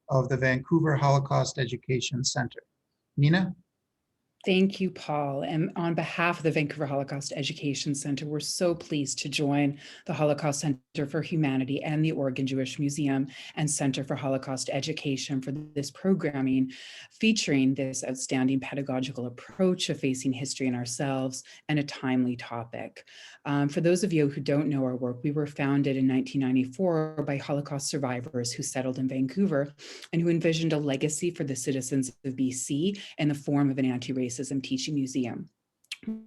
of the Vancouver Holocaust Education Center. Nina? Thank you, Paul. And on behalf of the Vancouver Holocaust Education Center, we're so pleased to join the Holocaust Center for Humanity and the Oregon Jewish Museum and Center for Holocaust Education for this programming, featuring this outstanding pedagogical approach of facing history in ourselves and a timely topic. For those of you who don't know our work, we were founded in 1994 by Holocaust survivors who settled in Vancouver and who envisioned a legacy for the citizens of BC in the form of an anti-racist teaching museum.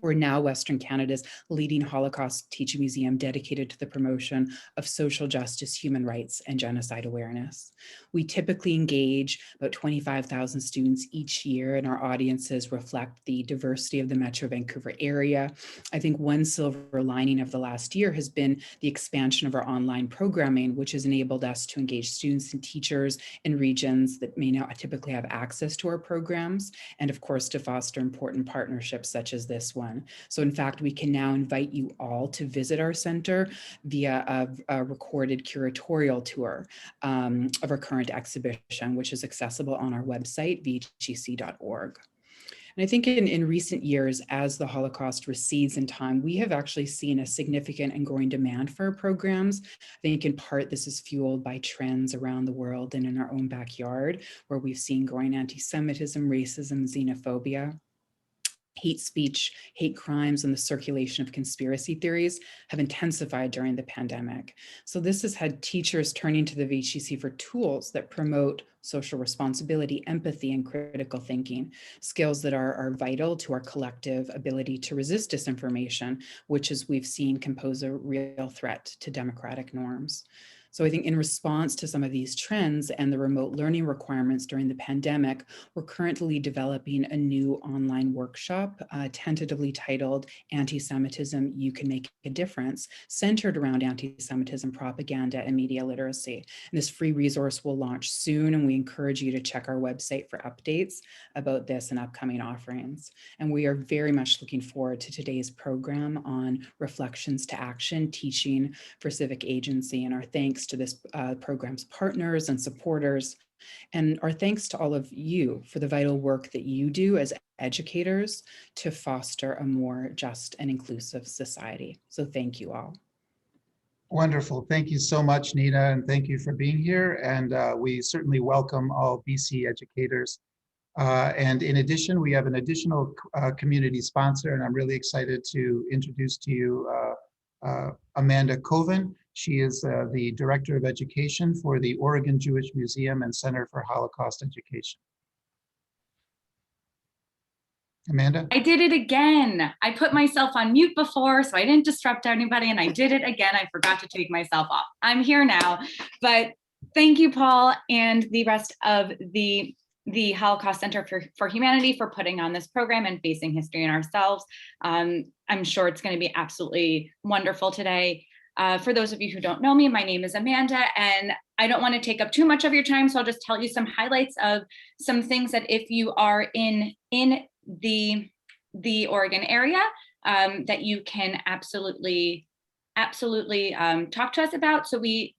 We're now Western Canada's leading Holocaust teaching museum dedicated to the promotion of social justice, human rights, and genocide awareness. We typically engage about 25,000 students each year, and our audiences reflect the diversity of the Metro Vancouver area. I think one silver lining of the last year has been the expansion of our online programming, which has enabled us to engage students and teachers in regions that may not typically have access to our programs, and of course, to foster important partnerships such as this one. So in fact, we can now invite you all to visit our center via a recorded curatorial tour of our current exhibition, which is accessible on our website, vhec.org. And I think in recent years, as the Holocaust recedes in time, we have actually seen a significant and growing demand for our programs. I think in part, this is fueled by trends around the world and in our own backyard, where we've seen growing anti-Semitism, racism, xenophobia. Hate speech, hate crimes, and the circulation of conspiracy theories have intensified during the pandemic. So this has had teachers turning to the VHC for tools that promote social responsibility, empathy, and critical thinking, skills that are vital to our collective ability to resist disinformation, which, as we've seen, can pose a real threat to democratic norms. So I think in response to some of these trends and the remote learning requirements during the pandemic, we're currently developing a new online workshop tentatively titled Anti-Semitism, You Can Make a Difference, centered around anti-Semitism propaganda and media literacy. And this free resource will launch soon, and we encourage you to check our website for updates about this and upcoming offerings. And we are very much looking forward to today's program on Reflections to Action, Teaching for Civic Agency, and our thanks to this program's partners and supporters, and our thanks to all of you for the vital work that you do as educators to foster a more just and inclusive society. So thank you all. Wonderful. Thank you so much, Nina, and thank you for being here. And we certainly welcome all BC educators. And in addition, we have an additional community sponsor, and I'm really excited to introduce to you Amanda Coven. She is the Director of Education for the Oregon Jewish Museum and Center for Holocaust Education. Amanda? I did it again. I put myself on mute before, so I didn't disrupt anybody, and I did it again. I forgot to take myself off. I'm here now, but thank you, Paul, and the rest of the Holocaust Center for Humanity for putting on this program and facing history in ourselves. I'm sure it's going to be absolutely wonderful today. For those of you who don't know me, my name is Amanda, and I don't want to take up too much of your time, so I'll just tell you some highlights of some things that if you are in the Oregon area, that you can absolutely talk to us about. So we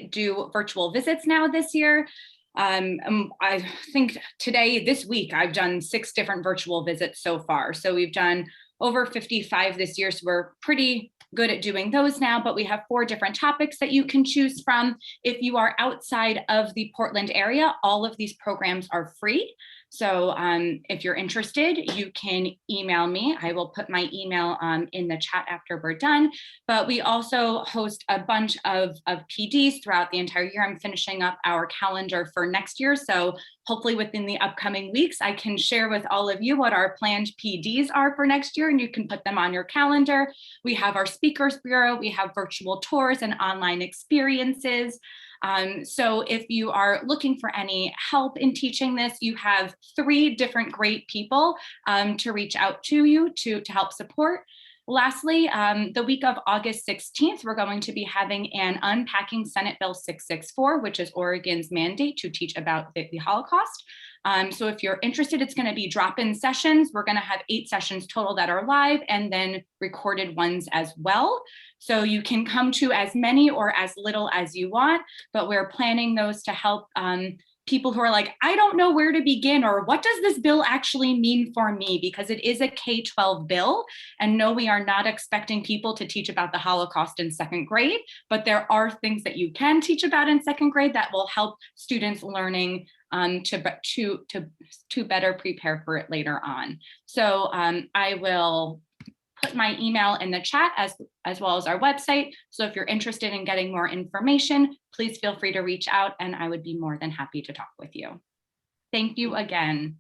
do virtual visits now this year. I think this week, I've done 6 different virtual visits so far. So we've done over 55 this year, so we're pretty good at doing those now, but we have 4 different topics that you can choose from. If you are outside of the Portland area, all of these programs are free. So if you're interested, you can email me. I will put my email in the chat after we're done. But we also host a bunch of PDs throughout the entire year. I'm finishing up our calendar for next year. So hopefully within the upcoming weeks, I can share with all of you what our planned PDs are for next year, and you can put them on your calendar. We have our speakers bureau, we have virtual tours and online experiences. So if you are looking for any help in teaching this, you have 3 different great people to reach out to you to help support. Lastly, the week of August 16th, we're going to be having an Unpacking Senate Bill 664, which is Oregon's mandate to teach about the Holocaust. So if you're interested, it's going to be drop-in sessions. We're going to have 8 sessions total that are live and then recorded ones as well. So you can come to as many or as little as you want, but we're planning those to help people who are like, I don't know where to begin, or what does this bill actually mean for me? Because it is a K-12 bill. And no, we are not expecting people to teach about the Holocaust in 2nd grade, but there are things that you can teach about in 2nd grade that will help students learning to better prepare for it later on. So I will put my email in the chat as well as our website. So if you're interested in getting more information, please feel free to reach out and I would be more than happy to talk with you. Thank you again.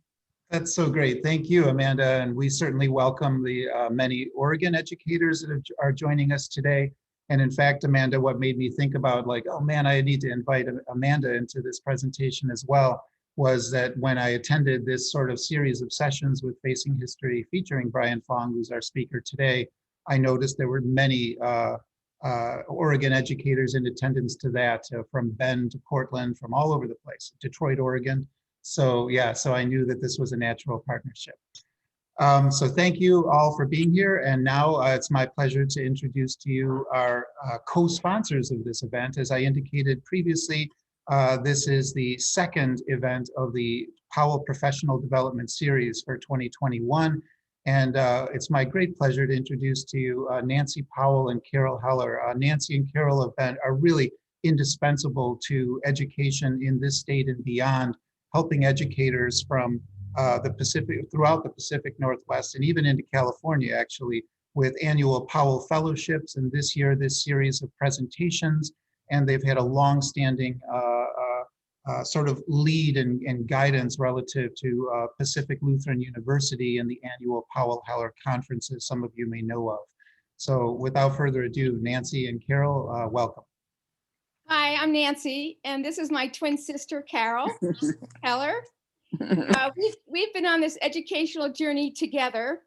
That's so great. Thank you, Amanda. And we certainly welcome the many Oregon educators that are joining us today. And in fact, Amanda, what made me think about like, oh man, I need to invite Amanda into this presentation as well, was that when I attended this sort of series of sessions with Facing History featuring Brian Fong, who's our speaker today, I noticed there were many Oregon educators in attendance to that, from Bend to Portland, from all over the place, Detroit, Oregon. So yeah, so I knew that this was a natural partnership. So thank you all for being here. And now it's my pleasure to introduce to you our co-sponsors of this event. As I indicated previously, this is the 2nd event of the Powell Professional Development Series for 2021. And it's my great pleasure to introduce to you Nancy Powell and Carol Heller. Nancy and Carol are really indispensable to education in this state and beyond, helping educators from throughout the Pacific Northwest and even into California, actually, with annual Powell Fellowships, and this year, this series of presentations. And they've had a long-standing sort of lead and guidance relative to Pacific Lutheran University and the annual Powell Heller conferences some of you may know of. So without further ado, Nancy and Carol, welcome. Hi, I'm Nancy, and this is my twin sister, Carol Heller. We've been on this educational journey together.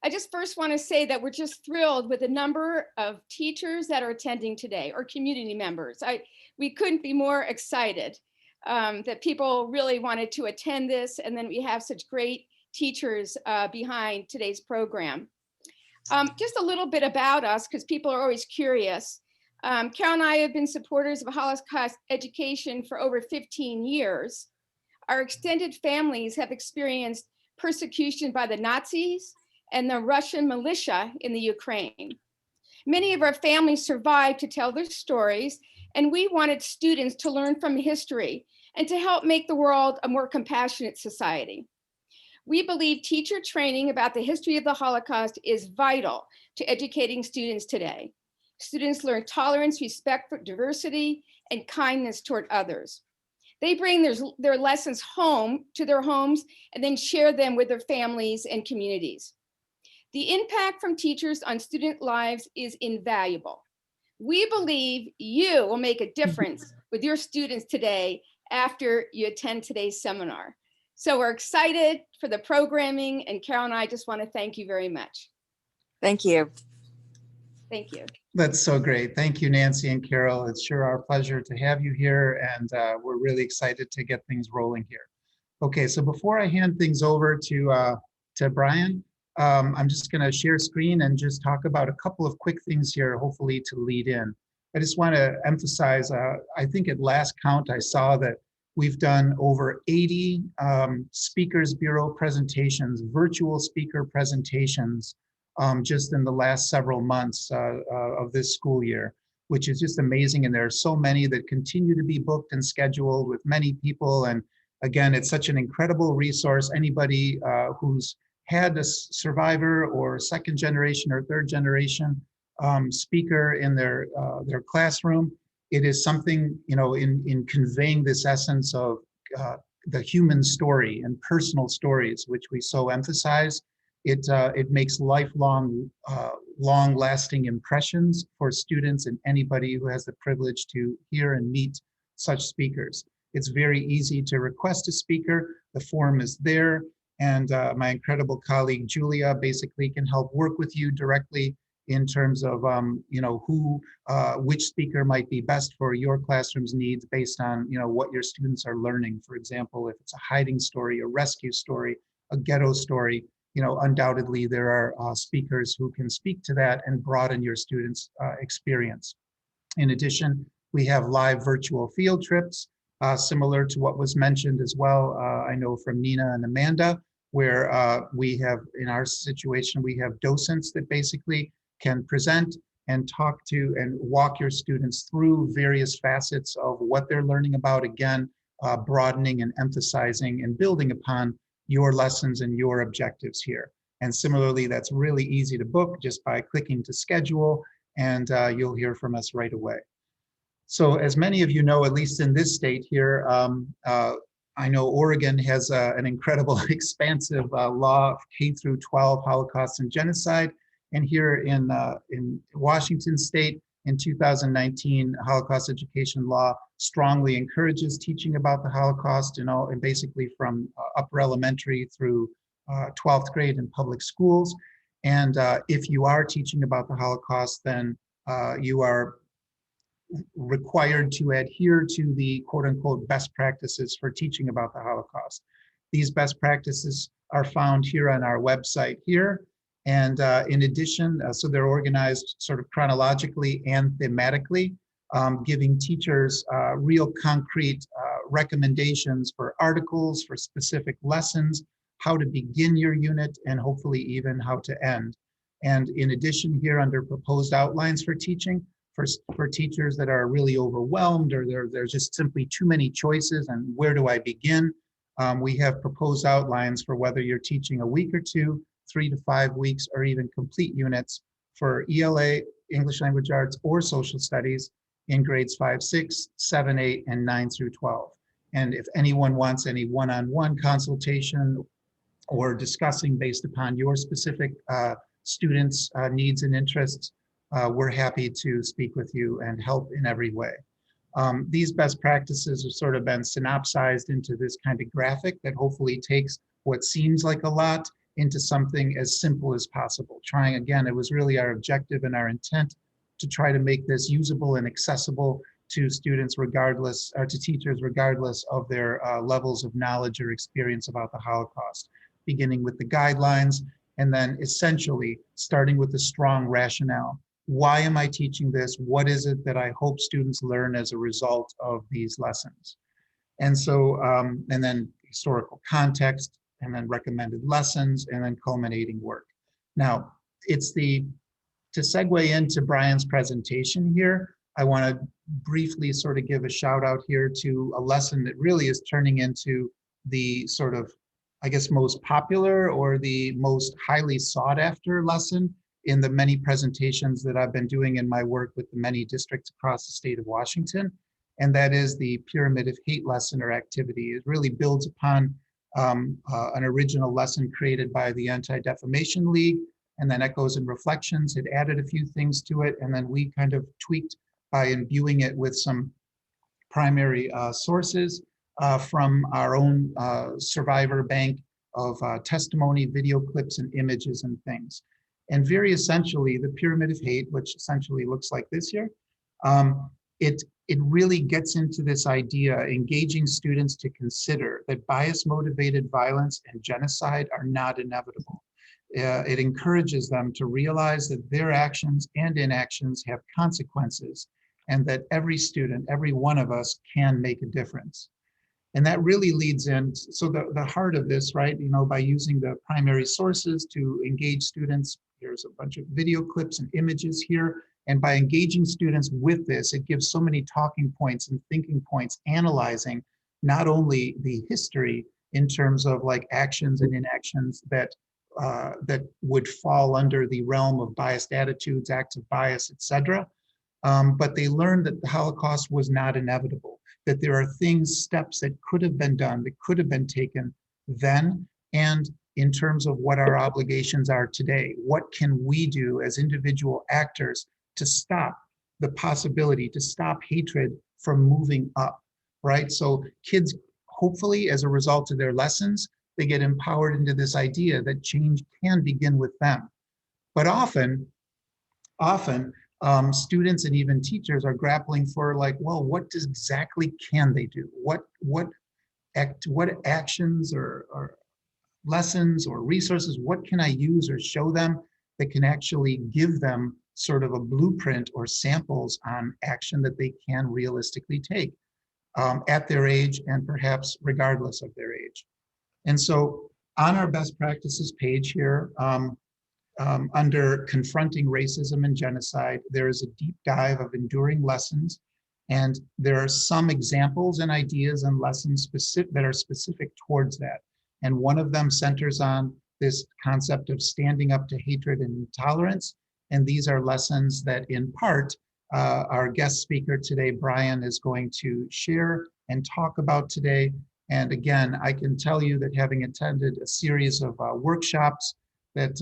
I just first want to say that we're just thrilled with the number of teachers that are attending today, or community members. We couldn't be more excited that people really wanted to attend this, and then we have such great teachers behind today's program. Just a little bit about us, because people are always curious. Carol and I have been supporters of Holocaust education for over 15 years. Our extended families have experienced persecution by the Nazis and the Russian militia in the Ukraine. Many of our families survived to tell their stories, and we wanted students to learn from history and to help make the world a more compassionate society. We believe teacher training about the history of the Holocaust is vital to educating students today. Students learn tolerance, respect for diversity, and kindness toward others. They bring their lessons home to their homes and then share them with their families and communities. The impact from teachers on student lives is invaluable. We believe you will make a difference with your students today after you attend today's seminar. So we're excited for the programming, and Carol and I just want to thank you very much. Thank you. Thank you. That's so great. Thank you, Nancy and Carol. It's sure our pleasure to have you here, and we're really excited to get things rolling here. Okay, so before I hand things over to Brian, I'm just going to share screen and just talk about a couple of quick things here, hopefully to lead in. I just want to emphasize, I think at last count, I saw that we've done over 80 Speakers Bureau presentations, virtual speaker presentations, just in the last several months of this school year, which is just amazing. And there are so many that continue to be booked and scheduled with many people. And again, it's such an incredible resource. Anybody who's had a survivor or 2nd generation or 3rd generation speaker in their classroom, it is something, you know, in conveying this essence of the human story and personal stories, which we so emphasize. It makes lifelong, long-lasting impressions for students and anybody who has the privilege to hear and meet such speakers. It's very easy to request a speaker. The form is there, and my incredible colleague Julia basically can help work with you directly in terms of which speaker might be best for your classroom's needs based on what your students are learning. For example, if it's a hiding story, a rescue story, a ghetto story, undoubtedly there are speakers who can speak to that and broaden your students' experience. In addition, we have live virtual field trips, similar to what was mentioned as well. I know from Nina and Amanda, where we have, in our situation, we have docents that basically can present and talk to and walk your students through various facets of what they're learning about, again, broadening and emphasizing and building upon your lessons and your objectives here. And similarly, that's really easy to book just by clicking to schedule, and you'll hear from us right away. So as many of you know, at least in this state here, I know Oregon has an incredible expansive law of K through 12 Holocaust and genocide. And here in Washington State in 2019, Holocaust education law strongly encourages teaching about the Holocaust and basically from upper elementary through 12th grade in public schools. And if you are teaching about the Holocaust, then you are required to adhere to the quote unquote best practices for teaching about the Holocaust. These best practices are found here on our website here. And in addition, so they're organized sort of chronologically and thematically, giving teachers real concrete recommendations for articles, for specific lessons, how to begin your unit, and hopefully even how to end. And in addition here under proposed outlines for teaching, for teachers that are really overwhelmed or there's just simply too many choices and where do I begin, we have proposed outlines for whether you're teaching a week or two, 3 to 5 weeks, or even complete units for ELA, English Language Arts, or Social Studies in grades 5, 6, 7, 8, and 9 through 12. And if anyone wants any one-on-one consultation or discussing based upon your specific students' needs and interests, we're happy to speak with you and help in every way. These best practices have sort of been synopsized into this kind of graphic that hopefully takes what seems like a lot into something as simple as possible. Trying, again, it was really our objective and our intent to try to make this usable and accessible to students regardless, or to teachers regardless of their levels of knowledge or experience about the Holocaust, beginning with the guidelines and then essentially starting with a strong rationale. Why am I teaching this? What is it that I hope students learn as a result of these lessons? And so, and then historical context, and then recommended lessons, and then culminating work. Now, to segue into Brian's presentation here, I want to briefly sort of give a shout out here to a lesson that really is turning into the sort of, I guess, most popular or the most highly sought after lesson in the many presentations that I've been doing in my work with the many districts across the state of Washington. And that is the Pyramid of Hate lesson or activity. It really builds upon an original lesson created by the Anti-Defamation League, and then Echoes and Reflections had added a few things to it, and then we kind of tweaked by imbuing it with some primary sources from our own survivor bank of testimony, video clips, and images and things. And very essentially, the Pyramid of Hate, which essentially looks like this here, it really gets into this idea, engaging students to consider that bias-motivated violence and genocide are not inevitable. It encourages them to realize that their actions and inactions have consequences, and that every student, every one of us, can make a difference. And that really leads in, so the heart of this, right, by using the primary sources to engage students, here's a bunch of video clips and images here, and by engaging students with this, it gives so many talking points and thinking points, analyzing not only the history in terms of like actions and inactions that would fall under the realm of biased attitudes, acts of bias, etc. But they learned that the Holocaust was not inevitable, that there are things, steps that could have been done, that could have been taken then, and in terms of what our obligations are today. What can we do as individual actors to stop the possibility, to stop hatred from moving up, right? So kids, hopefully, as a result of their lessons, they get empowered into this idea that change can begin with them. But often, often students and even teachers are grappling for like, well, what exactly can they do? What actions or lessons or resources, what can I use or show them that can actually give them sort of a blueprint or samples on action that they can realistically take at their age and perhaps regardless of their age. And so on our best practices page here, under confronting racism and genocide, there is a deep dive of enduring lessons. And there are some examples and ideas and lessons that are specific towards that. And one of them centers on this concept of standing up to hatred and intolerance. And these are lessons that in part, our guest speaker today, Brian, is going to share and talk about today. And again, I can tell you that having attended a series of workshops that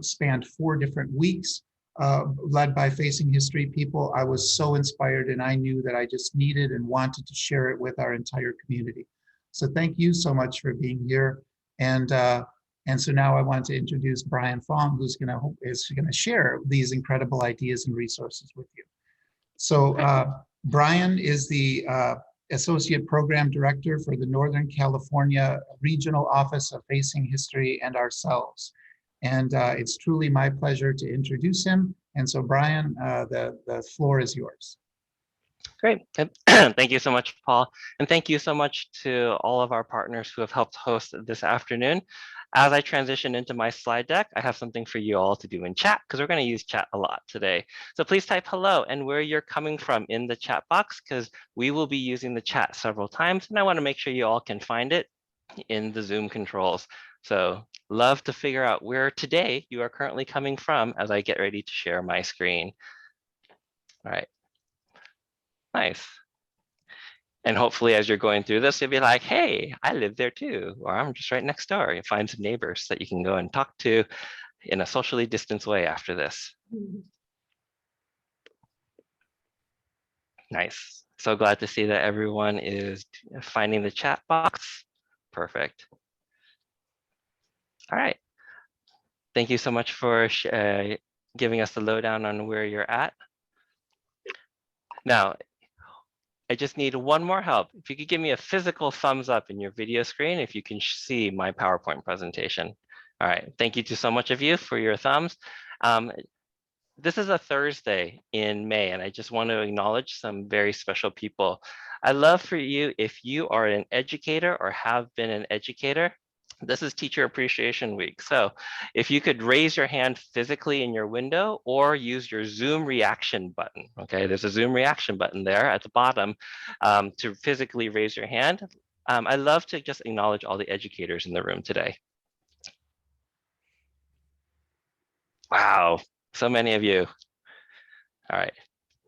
spanned 4 different weeks, led by Facing History people, I was so inspired and I knew that I just needed and wanted to share it with our entire community. So thank you so much for being here. And so now I want to introduce Brian Fong, who's gonna share these incredible ideas and resources with you. So Brian is the Associate Program Director for the Northern California Regional Office of Facing History and Ourselves. And it's truly my pleasure to introduce him. And so Brian, the floor is yours. Great. Thank you so much, Paul. And thank you so much to all of our partners who have helped host this afternoon. As I transition into my slide deck, I have something for you all to do in chat because we're going to use chat a lot today. So please type hello and where you're coming from in the chat box because we will be using the chat several times. And I want to make sure you all can find it in the Zoom controls. So love to figure out where today you are currently coming from as I get ready to share my screen. All right. Nice. And hopefully as you're going through this, you'll be like, hey, I live there too, or I'm just right next door. You find some neighbors that you can go and talk to in a socially distanced way after this. Nice. So glad to see that everyone is finding the chat box. Perfect. All right. Thank you so much for giving us the lowdown on where you're at. Now, I just need one more help. If you could give me a physical thumbs up in your video screen, if you can see my PowerPoint presentation. All right, thank you to so much of you for your thumbs. This is a Thursday in May, and I just want to acknowledge some very special people. I'd love for you, if you are an educator or have been an educator, this is Teacher Appreciation Week. So if you could raise your hand physically in your window or use your Zoom reaction button, okay? There's a Zoom reaction button there at the bottom to physically raise your hand. I'd love to just acknowledge all the educators in the room today. Wow, so many of you. All right.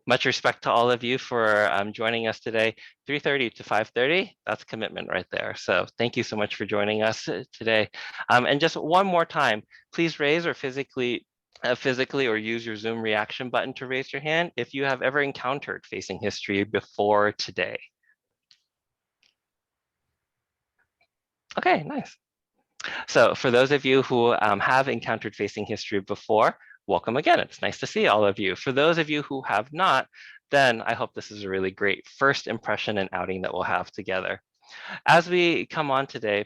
Much respect to all of you for joining us today. 3:30 to 5:30, that's commitment right there. So thank you so much for joining us today. And just one more time, please raise or physically or use your Zoom reaction button to raise your hand if you have ever encountered Facing History before today. Okay, nice. So for those of you who have encountered Facing History before, welcome again. It's nice to see all of you. For those of you who have not, then I hope this is a really great first impression and outing that we'll have together. As we come on today,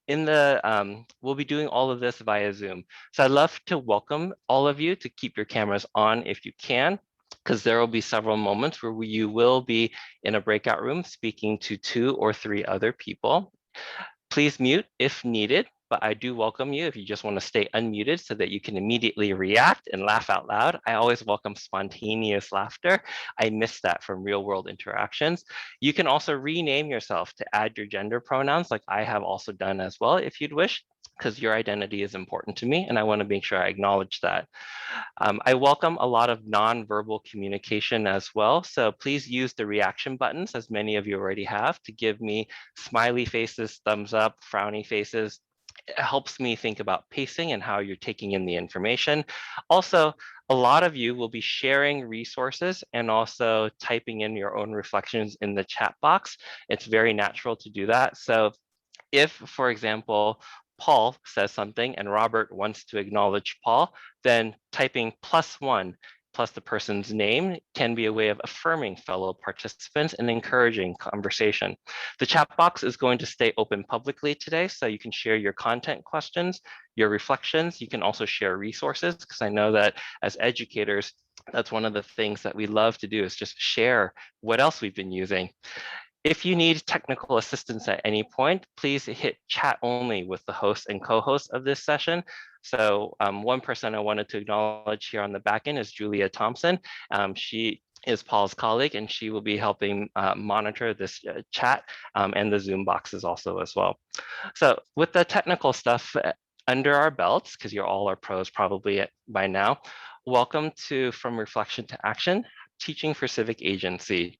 we'll be doing all of this via Zoom. So I'd love to welcome all of you to keep your cameras on if you can, because there will be several moments where you will be in a breakout room speaking to 2 or 3 other people. Please mute if needed, but I do welcome you if you just want to stay unmuted so that you can immediately react and laugh out loud. I always welcome spontaneous laughter. I miss that from real world interactions. You can also rename yourself to add your gender pronouns like I have also done as well if you'd wish, because your identity is important to me and I want to make sure I acknowledge that. I welcome a lot of nonverbal communication as well. So please use the reaction buttons, as many of you already have, to give me smiley faces, thumbs up, frowny faces. It helps me think about pacing and how you're taking in the information. Also, a lot of you will be sharing resources and also typing in your own reflections in the chat box. It's very natural to do that. So if, for example, Paul says something and Robert wants to acknowledge Paul, then typing +1 plus the person's name can be a way of affirming fellow participants and encouraging conversation. The chat box is going to stay open publicly today, so you can share your content questions, your reflections. You can also share resources, because I know that as educators, that's one of the things that we love to do, is just share what else we've been using. If you need technical assistance at any point, please hit chat only with the host and co-host of this session. So one person I wanted to acknowledge here on the back end is Julia Thompson. She is Paul's colleague, and she will be helping monitor this chat and the Zoom boxes also as well. So with the technical stuff under our belts, because you're all our pros probably by now, welcome to From Reflection to Action, Teaching for Civic Agency.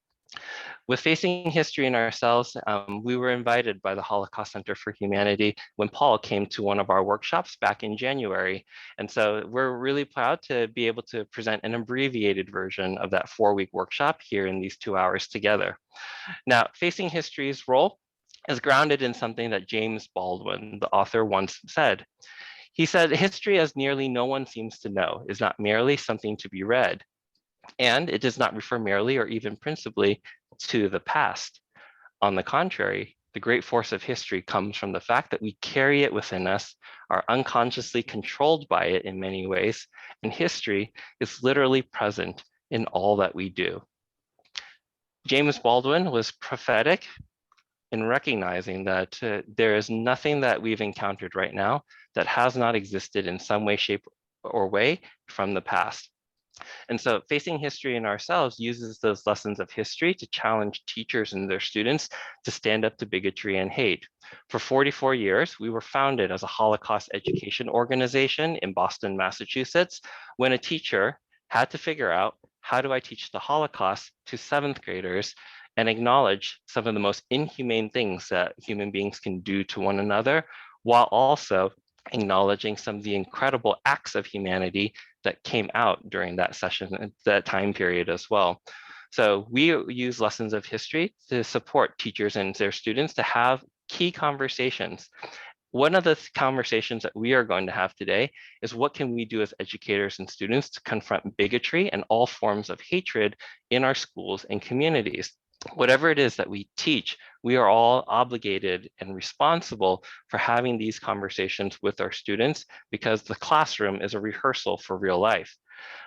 With Facing History in Ourselves, we were invited by the Holocaust Center for Humanity when Paul came to one of our workshops back in January. And so we're really proud to be able to present an abbreviated version of that 4-week workshop here in these 2 hours together. Now, Facing History's role is grounded in something that James Baldwin, the author, once said. He said, "History, as nearly no one seems to know, is not merely something to be read, and it does not refer merely or even principally to the past. On the contrary, the great force of history comes from the fact that we carry it within us, are unconsciously controlled by it in many ways, and history is literally present in all that we do." James Baldwin was prophetic in recognizing that there is nothing that we've encountered right now that has not existed in some way, shape, or way from the past. And so Facing History in Ourselves uses those lessons of history to challenge teachers and their students to stand up to bigotry and hate. For 44 years, we were founded as a Holocaust education organization in Boston, Massachusetts, when a teacher had to figure out, how do I teach the Holocaust to 7th graders and acknowledge some of the most inhumane things that human beings can do to one another, while also acknowledging some of the incredible acts of humanity that came out during that session, that time period as well. So we use lessons of history to support teachers and their students to have key conversations. One of the conversations that we are going to have today is, what can we do as educators and students to confront bigotry and all forms of hatred in our schools and communities? Whatever it is that we teach, we are all obligated and responsible for having these conversations with our students, because the classroom is a rehearsal for real life.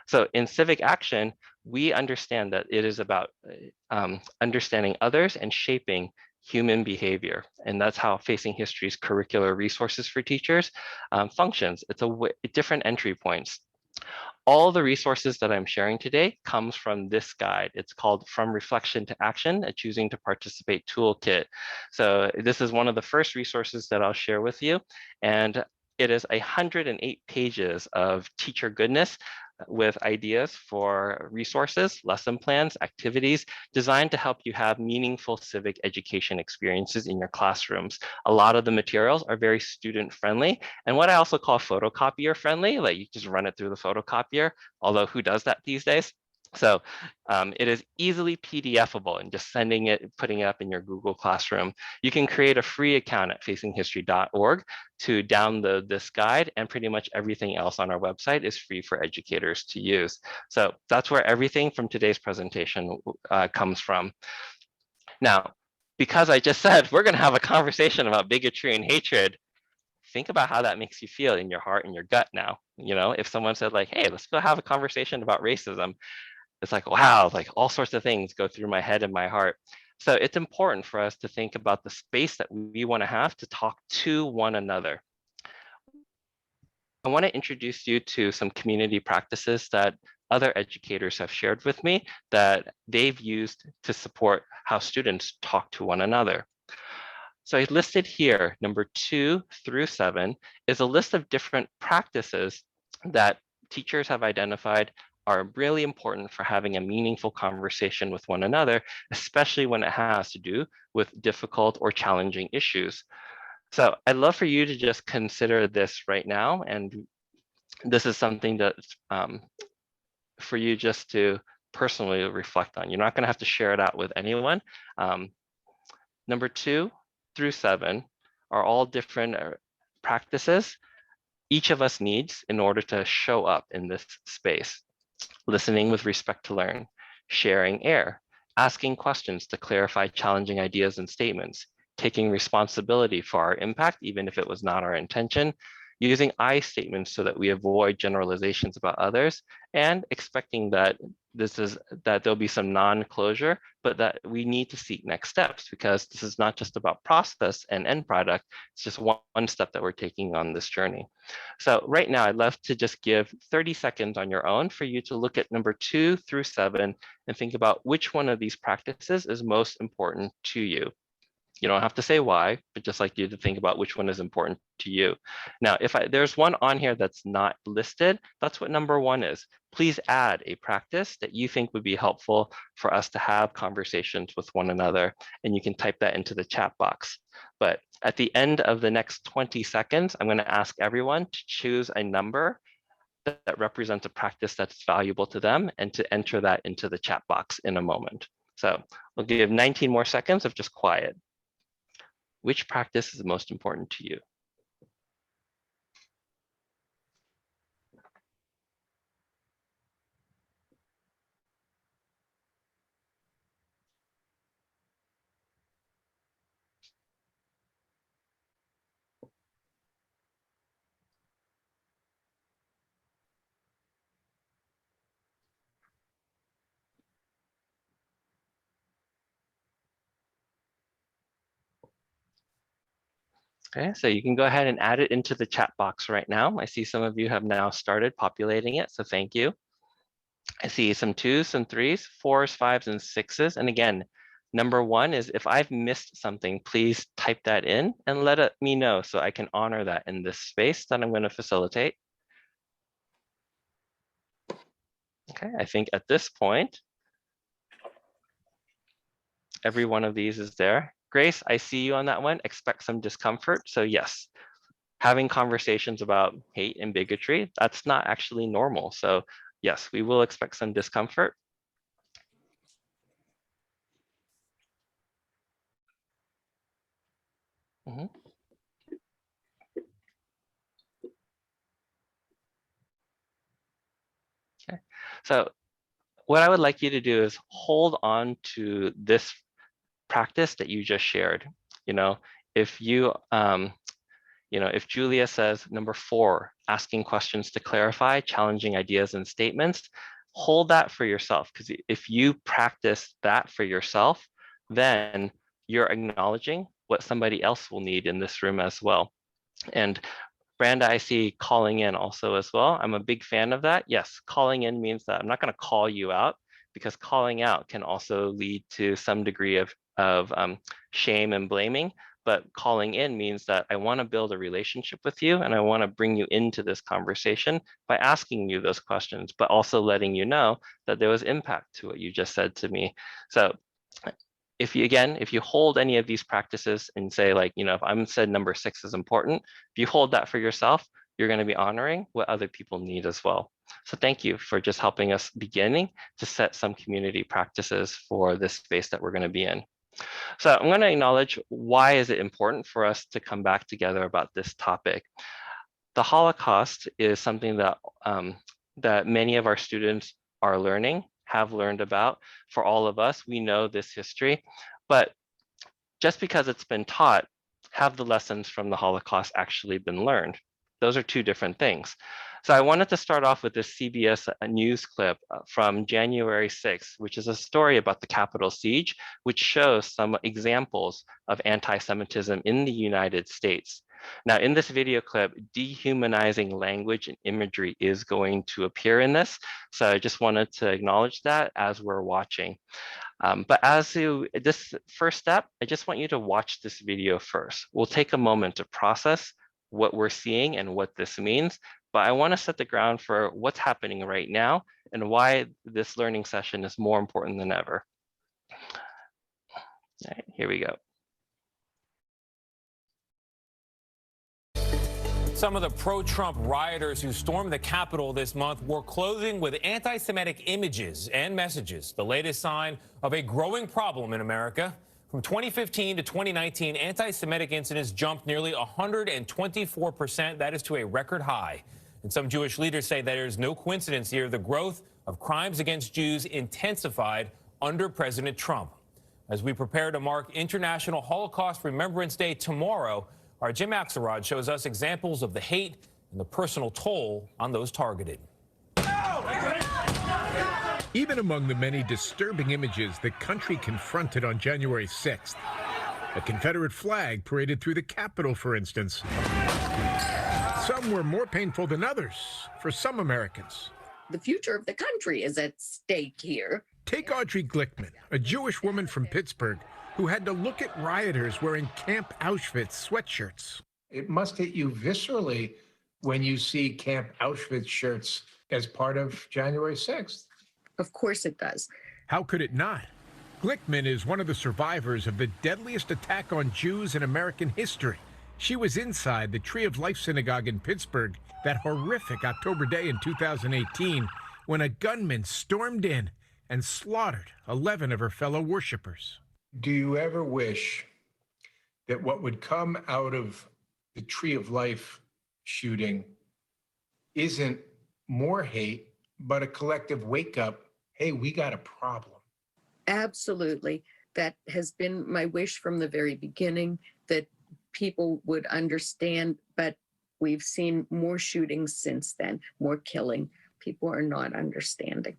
So in civic action, we understand that it is about understanding others and shaping human behavior. And that's how Facing History's curricular resources for teachers functions. It's different entry points. All the resources that I'm sharing today comes from this guide. It's called From Reflection to Action, a Choosing to Participate Toolkit. So this is one of the first resources that I'll share with you. And it is 108 pages of teacher goodness with ideas for resources, lesson plans, activities designed to help you have meaningful civic education experiences in your classrooms. A lot of the materials are very student friendly, and what I also call photocopier friendly, like you just run it through the photocopier, although who does that these days? So it is easily PDFable, and just sending it, putting it up in your Google Classroom. You can create a free account at facinghistory.org to download this guide, and pretty much everything else on our website is free for educators to use. So that's where everything from today's presentation comes from. Now, because I just said we're going to have a conversation about bigotry and hatred, think about how that makes you feel in your heart and your gut now. You know, if someone said like, hey, let's go have a conversation about racism, it's like, wow, like all sorts of things go through my head and my heart. So it's important for us to think about the space that we want to have to talk to one another. I want to introduce you to some community practices that other educators have shared with me that they've used to support how students talk to one another. So I listed here, number 2 through 7, is a list of different practices that teachers have identified are really important for having a meaningful conversation with one another, especially when it has to do with difficult or challenging issues. So I'd love for you to just consider this right now. And this is something that's for you just to personally reflect on. You're not going to have to share it out with anyone. Number 2 through 7 are all different practices each of us needs in order to show up in this space. Listening with respect to learn, sharing air, asking questions to clarify challenging ideas and statements, taking responsibility for our impact, even if it was not our intention, using I statements so that we avoid generalizations about others, and expecting that there'll be some non-closure, but that we need to seek next steps, because this is not just about process and end product, it's just one step that we're taking on this journey. So right now, I'd love to just give 30 seconds on your own for you to look at number 2 through 7 and think about which one of these practices is most important to you. You don't have to say why, but just like you to think about which one is important to you. Now, if there's one on here that's not listed, that's what number 1 is. Please add a practice that you think would be helpful for us to have conversations with one another, and you can type that into the chat box. But at the end of the next 20 seconds, I'm going to ask everyone to choose a number that represents a practice that's valuable to them and to enter that into the chat box in a moment. So we'll give 19 more seconds of just quiet. Which practice is most important to you? Okay, so you can go ahead and add it into the chat box right now. I see some of you have now started populating it, so thank you. I see some 2s, some 3s, 4s, 5s, and 6s. And again, number 1 is if I've missed something, please type that in and let me know so I can honor that in this space that I'm going to facilitate. Okay, I think at this point, every one of these is there. Grace, I see you on that one. Expect some discomfort. So yes, having conversations about hate and bigotry, that's not actually normal. So yes, we will expect some discomfort. Okay. So what I would like you to do is hold on to this practice that you just shared. If if Julia says number 4, asking questions to clarify challenging ideas and statements, hold that for yourself, because if you practice that for yourself, then you're acknowledging what somebody else will need in this room as well. And Branda, I see calling in also as well. I'm a big fan of that. Yes, calling in means that I'm not going to call you out, because calling out can also lead to some degree of shame and blaming. But calling in means that I want to build a relationship with you, and I want to bring you into this conversation by asking you those questions, but also letting you know that there was impact to what you just said to me. So if you hold any of these practices and say, like, if I'm said number 6 is important, if you hold that for yourself, you're going to be honoring what other people need as well. So thank you for just helping us beginning to set some community practices for this space that we're going to be in. So I'm going to acknowledge, why is it important for us to come back together about this topic? The Holocaust is something that that many of our students are learning, have learned about. For all of us, we know this history, but just because it's been taught, have the lessons from the Holocaust actually been learned? Those are 2 different things. So I wanted to start off with this CBS news clip from January 6th, which is a story about the Capitol siege, which shows some examples of anti-Semitism in the United States. Now, in this video clip, dehumanizing language and imagery is going to appear in this. So I just wanted to acknowledge that as we're watching. But as to this first step, I just want you to watch this video first. We'll take a moment to process what we're seeing and what this means. But I want to set the ground for what's happening right now and why this learning session is more important than ever. All right, here we go. Some of the pro-Trump rioters who stormed the Capitol this month were clothing with anti-Semitic images and messages, the latest sign of a growing problem in America. From 2015 to 2019, anti-Semitic incidents jumped nearly 124%. That is to a record high. And some Jewish leaders say that there is no coincidence here. The growth of crimes against Jews intensified under President Trump. As we prepare to mark International Holocaust Remembrance Day tomorrow, our Jim Axelrod shows us examples of the hate and the personal toll on those targeted. Even among the many disturbing images the country confronted on January 6th, a Confederate flag paraded through the Capitol, for instance. Some were more painful than others for some Americans. The future of the country is at stake here. Take Audrey Glickman, a Jewish woman from Pittsburgh who had to look at rioters wearing Camp Auschwitz sweatshirts. It must hit you viscerally when you see Camp Auschwitz shirts as part of January 6th. Of course it does. How could it not? Glickman is one of the survivors of the deadliest attack on Jews in American history. She was inside the Tree of Life Synagogue in Pittsburgh that horrific October day in 2018 when a gunman stormed in and slaughtered 11 of her fellow worshipers. Do you ever wish that what would come out of the Tree of Life shooting isn't more hate, but a collective wake up? Hey, we got a problem. Absolutely. That has been my wish from the very beginning, that people would understand, but we've seen more shootings since then, more killing. People are not understanding.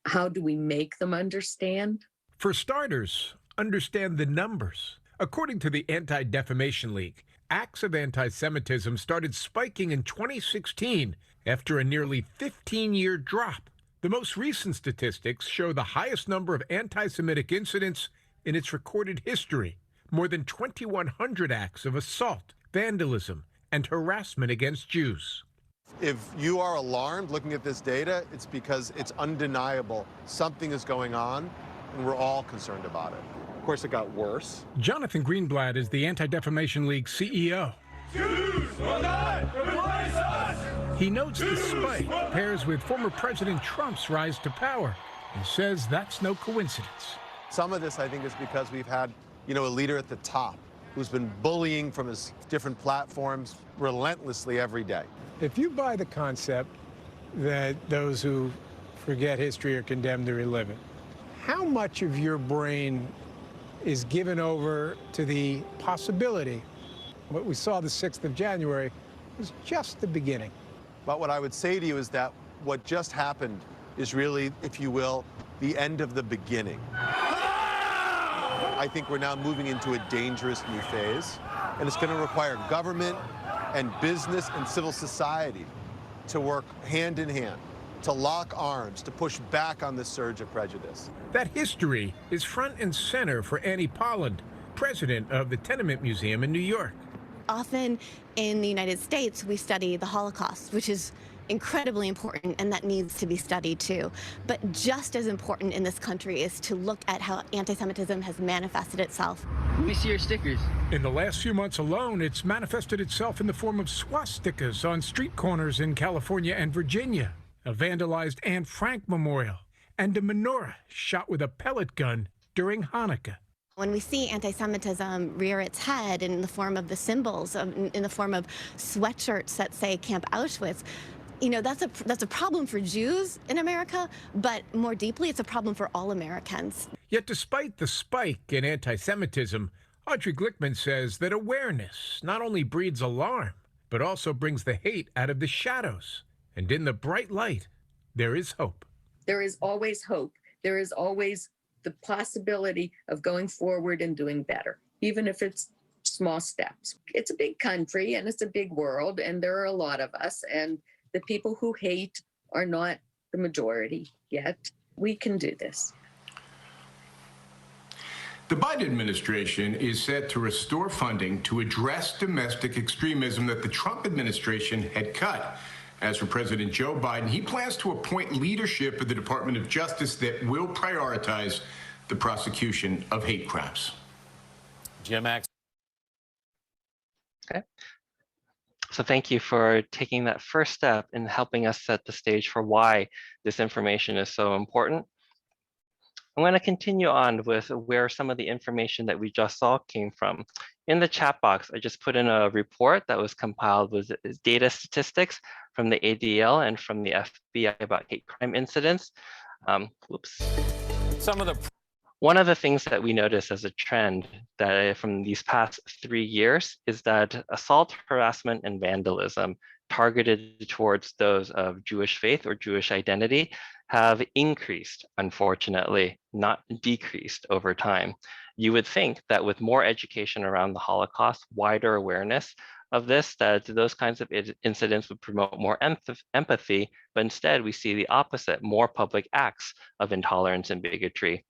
How do we make them understand? For starters, understand the numbers. According to the Anti-Defamation League, acts of anti-Semitism started spiking in 2016 after a nearly 15-year drop. The most recent statistics show the highest number of anti-Semitic incidents in its recorded history, more than 2,100 acts of assault, vandalism, and harassment against Jews. If you are alarmed looking at this data, it's because it's undeniable something is going on, and we're all concerned about it. Of course, it got worse. Jonathan Greenblatt is the Anti-Defamation League CEO. Jews will not replace us! He notes the spike pairs with former President Trump's rise to power and says that's no coincidence. Some of this, I think, is because we've had, a leader at the top who's been bullying from his different platforms relentlessly every day. If you buy the concept that those who forget history are condemned to relive it, how much of your brain is given over to the possibility what we saw the 6th of January was just the beginning? But what I would say to you is that what just happened is really, if you will, the end of the beginning. I think we're now moving into a dangerous new phase, and it's going to require government and business and civil society to work hand in hand, to lock arms, to push back on this surge of prejudice. That history is front and center for Annie Polland, president of the Tenement Museum in New York. Often in the United States, we study the Holocaust, which is incredibly important, and that needs to be studied too. But just as important in this country is to look at how anti-Semitism has manifested itself. Let me see your stickers. In the last few months alone, it's manifested itself in the form of swastikas on street corners in California and Virginia, a vandalized Anne Frank memorial, and a menorah shot with a pellet gun during Hanukkah. When we see anti-Semitism rear its head in the form of the symbols, in the form of sweatshirts that say Camp Auschwitz, that's a problem for Jews in America, but more deeply, it's a problem for all Americans. Yet despite the spike in anti-Semitism, Audrey Glickman says that awareness not only breeds alarm, but also brings the hate out of the shadows. And in the bright light, there is hope. There is always hope. There is always the possibility of going forward and doing better, even if it's small steps. It's a big country and it's a big world, and there are a lot of us, and the people who hate are not the majority yet. We can do this. The Biden administration is set to restore funding to address domestic extremism that the Trump administration had cut. As for President Joe Biden, he plans to appoint leadership of the Department of Justice that will prioritize the prosecution of hate crimes. Jim X. Okay. So thank you for taking that first step in helping us set the stage for why this information is so important. I'm going to continue on with where some of the information that we just saw came from. In the chat box, I just put in a report that was compiled with data statistics from the ADL and from the FBI about hate crime incidents. One of the things that we notice as a trend that from these past 3 years is that assault, harassment, and vandalism targeted towards those of Jewish faith or Jewish identity have increased, unfortunately, not decreased over time. You would think that with more education around the Holocaust, wider awareness of this, that those kinds of incidents would promote more empathy, but instead we see the opposite, more public acts of intolerance and bigotry.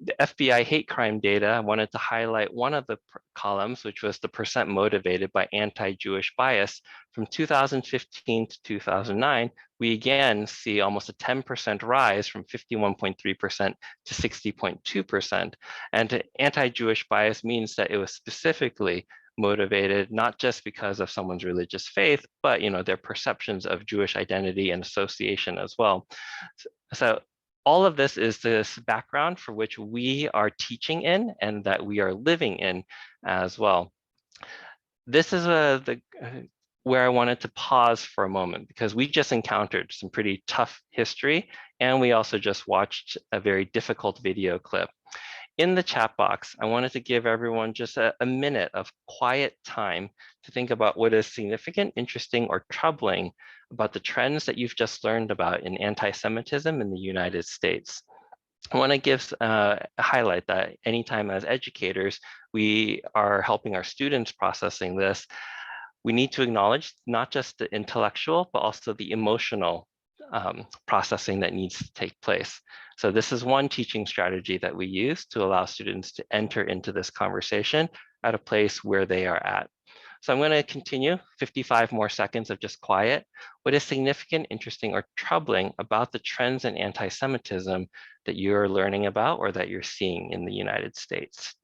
The FBI hate crime data, I wanted to highlight one of the columns, which was the percent motivated by anti-Jewish bias. From 2015 to 2009, we again see almost a 10% rise from 51.3% to 60.2%. And anti-Jewish bias means that it was specifically motivated not just because of someone's religious faith, but their perceptions of Jewish identity and association as well. So all of this is this background for which we are teaching in and that we are living in as well. This is where I wanted to pause for a moment, because we just encountered some pretty tough history, and we also just watched a very difficult video clip. In the chat box, I wanted to give everyone just a minute of quiet time to think about what is significant, interesting, or troubling about the trends that you've just learned about in anti-Semitism in the United States. I want to highlight that anytime as educators, we are helping our students processing this, we need to acknowledge not just the intellectual, but also the emotional processing that needs to take place. So this is one teaching strategy that we use to allow students to enter into this conversation at a place where they are at. So I'm going to continue 55 more seconds of just quiet. What is significant, interesting, or troubling about the trends in anti-Semitism that you're learning about or that you're seeing in the United States?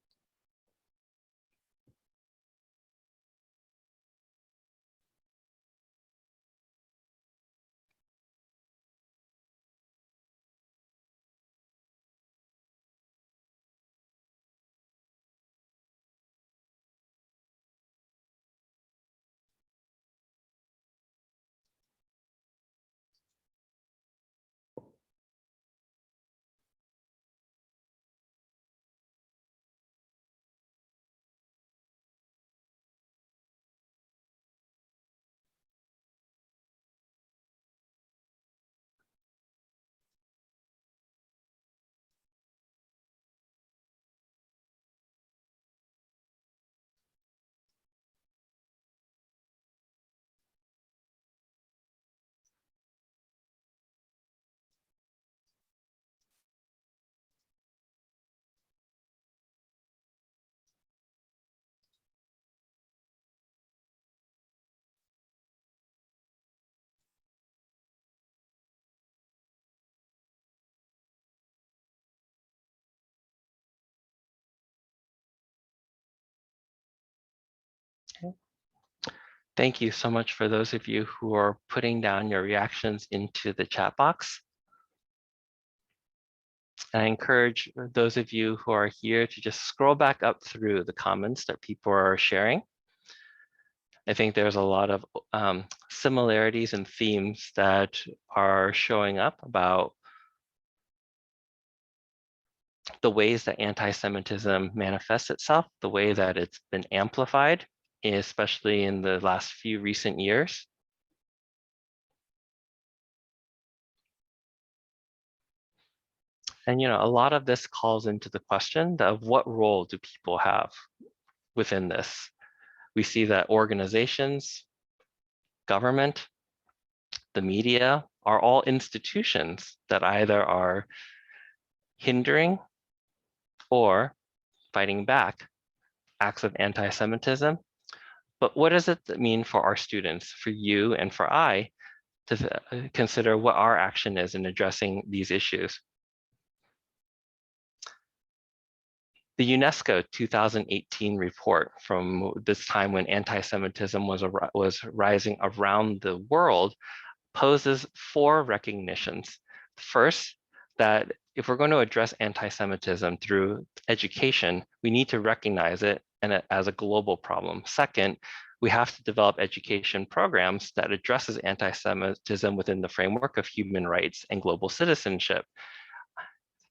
Thank you so much for those of you who are putting down your reactions into the chat box. And I encourage those of you who are here to just scroll back up through the comments that people are sharing. I think there's a lot of similarities and themes that are showing up about the ways that anti-Semitism manifests itself, the way that it's been amplified, especially in the last few recent years. And a lot of this calls into the question of what role do people have within this? We see that organizations, government, the media are all institutions that either are hindering or fighting back acts of anti-Semitism. But what does it mean for our students, for you and for I, to consider what our action is in addressing these issues? The UNESCO 2018 report from this time when anti-Semitism was rising around the world poses 4 recognitions. First, that if we're going to address anti-Semitism through education, we need to recognize it as a global problem. Second, we have to develop education programs that addresses anti-Semitism within the framework of human rights and global citizenship.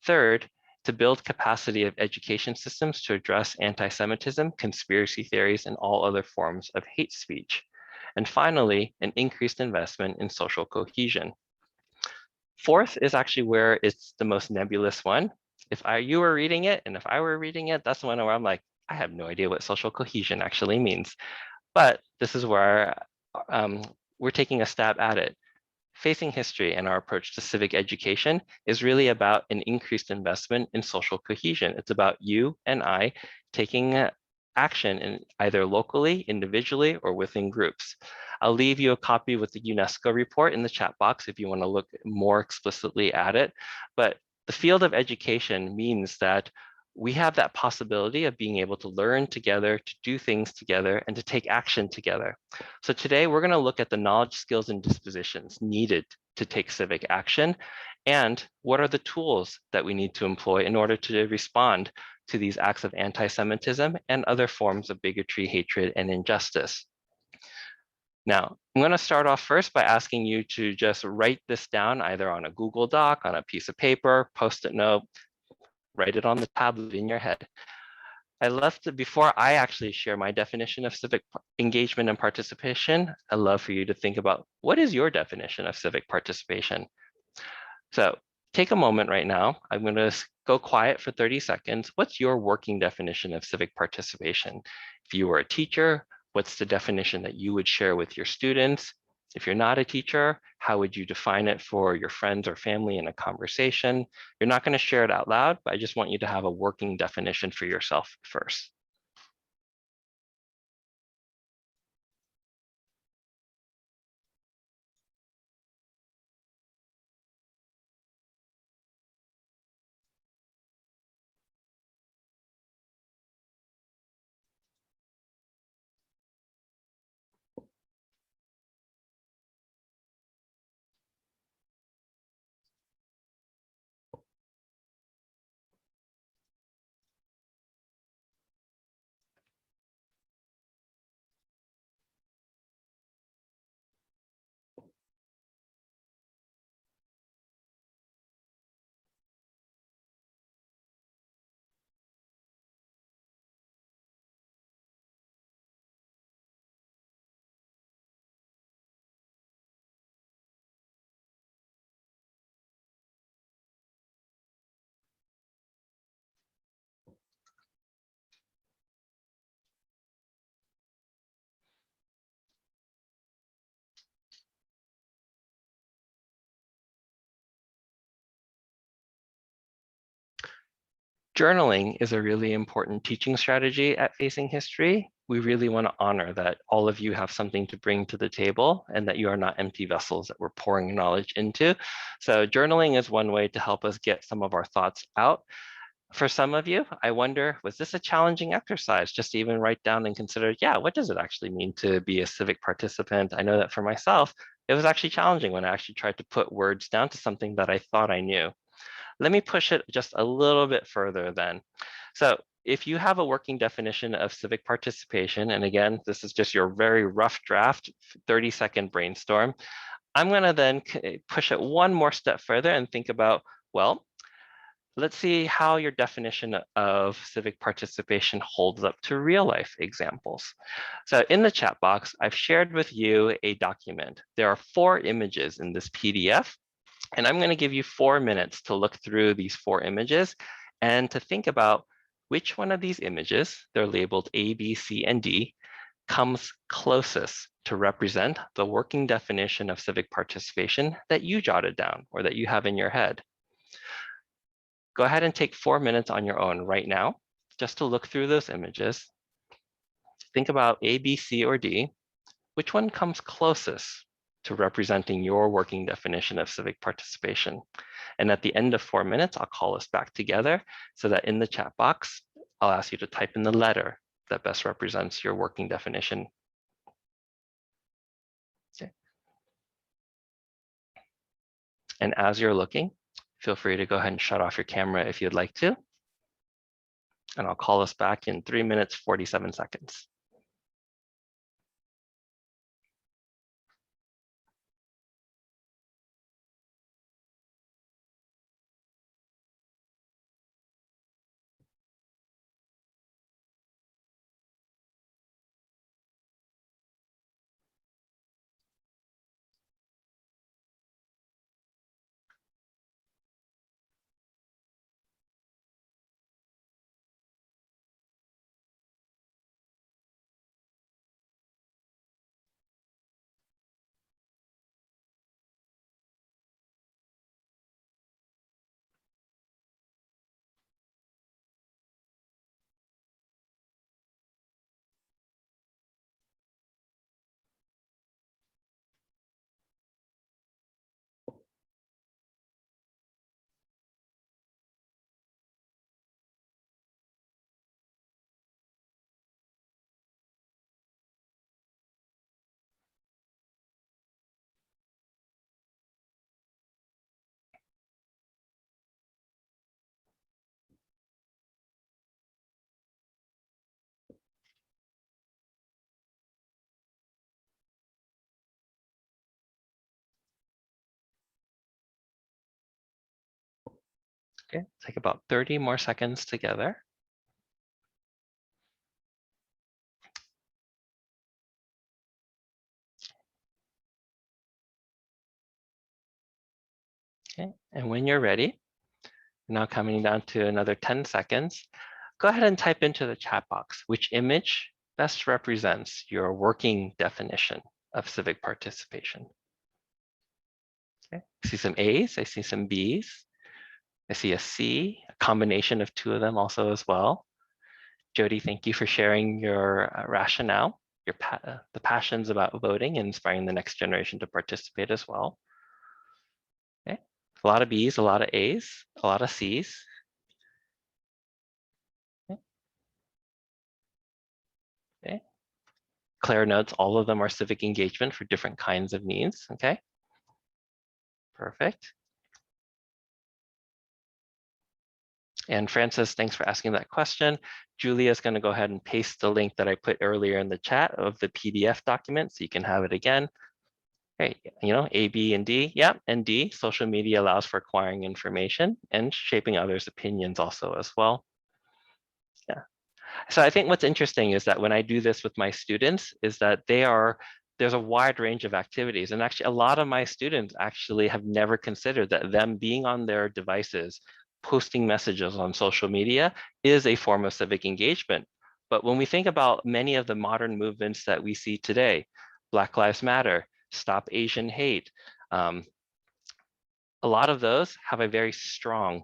Third, to build capacity of education systems to address anti-Semitism, conspiracy theories, and all other forms of hate speech. And finally, an increased investment in social cohesion. Fourth is actually where it's the most nebulous one. If you were reading it, and if I were reading it, that's the one where I'm like, I have no idea what social cohesion actually means. But this is where we're taking a stab at it. Facing History and our approach to civic education is really about an increased investment in social cohesion. It's about you and I taking action in either locally, individually, or within groups. I'll leave you a copy with the UNESCO report in the chat box if you want to look more explicitly at it. But the field of education means that we have that possibility of being able to learn together, to do things together, and to take action together. So today we're going to look at the knowledge, skills, and dispositions needed to take civic action, and what are the tools that we need to employ in order to respond to these acts of anti-Semitism and other forms of bigotry, hatred, and injustice. Now, I'm going to start off first by asking you to just write this down either on a Google Doc, on a piece of paper, Post-it note, write it on the tablet in your head. Before I actually share my definition of civic engagement and participation, I'd love for you to think about what is your definition of civic participation? So take a moment right now. I'm going to go quiet for 30 seconds. What's your working definition of civic participation? If you were a teacher, what's the definition that you would share with your students? If you're not a teacher, how would you define it for your friends or family in a conversation? You're not going to share it out loud, but I just want you to have a working definition for yourself first. Journaling is a really important teaching strategy at Facing History. We really want to honor that all of you have something to bring to the table and that you are not empty vessels that we're pouring knowledge into. So journaling is one way to help us get some of our thoughts out. For some of you, I wonder, was this a challenging exercise just to even write down and consider, yeah, what does it actually mean to be a civic participant? I know that for myself, it was actually challenging when I actually tried to put words down to something that I thought I knew. Let me push it just a little bit further then. So if you have a working definition of civic participation, and again, this is just your very rough draft, 30-second brainstorm, I'm going to then push it one more step further and think about, well, let's see how your definition of civic participation holds up to real life examples. So in the chat box, I've shared with you a document. There are 4 images in this PDF. And I'm going to give you 4 minutes to look through these 4 images and to think about which one of these images, they're labeled A, B, C, and D, comes closest to represent the working definition of civic participation that you jotted down or that you have in your head. Go ahead and take 4 minutes on your own right now, just to look through those images. Think about A, B, C, or D. Which one comes closest to representing your working definition of civic participation? And at the end of 4 minutes, I'll call us back together so that in the chat box, I'll ask you to type in the letter that best represents your working definition. Okay. And as you're looking, Feel free to go ahead and shut off your camera if you'd like to. And I'll call us back in 3 minutes, 47 seconds. Okay, take about 30 more seconds together. Okay, and when you're ready, now coming down to another 10 seconds, go ahead and type into the chat box which image best represents your working definition of civic participation. Okay, I see some A's, I see some B's, I see a C, a combination of two of them also as well. Jody, thank you for sharing your rationale, the passions about voting and inspiring the next generation to participate as well. Okay, a lot of B's, a lot of A's, a lot of C's. Okay. Okay. Claire notes all of them are civic engagement for different kinds of needs. Okay, perfect. And Francis, thanks for asking that question. Julia is going to go ahead and paste the link that I put earlier in the chat of the PDF document so you can have it again. Okay, you know, A, B, and D. Yeah, and D, social media allows for acquiring information and shaping others' opinions also as well. Yeah. So I think what's interesting is that when I do this with my students is that there's a wide range of activities. And actually a lot of my students actually have never considered that them being on their devices, posting messages on social media is a form of civic engagement. But when we think about many of the modern movements that we see today, Black Lives Matter, Stop Asian Hate, a lot of those have a very strong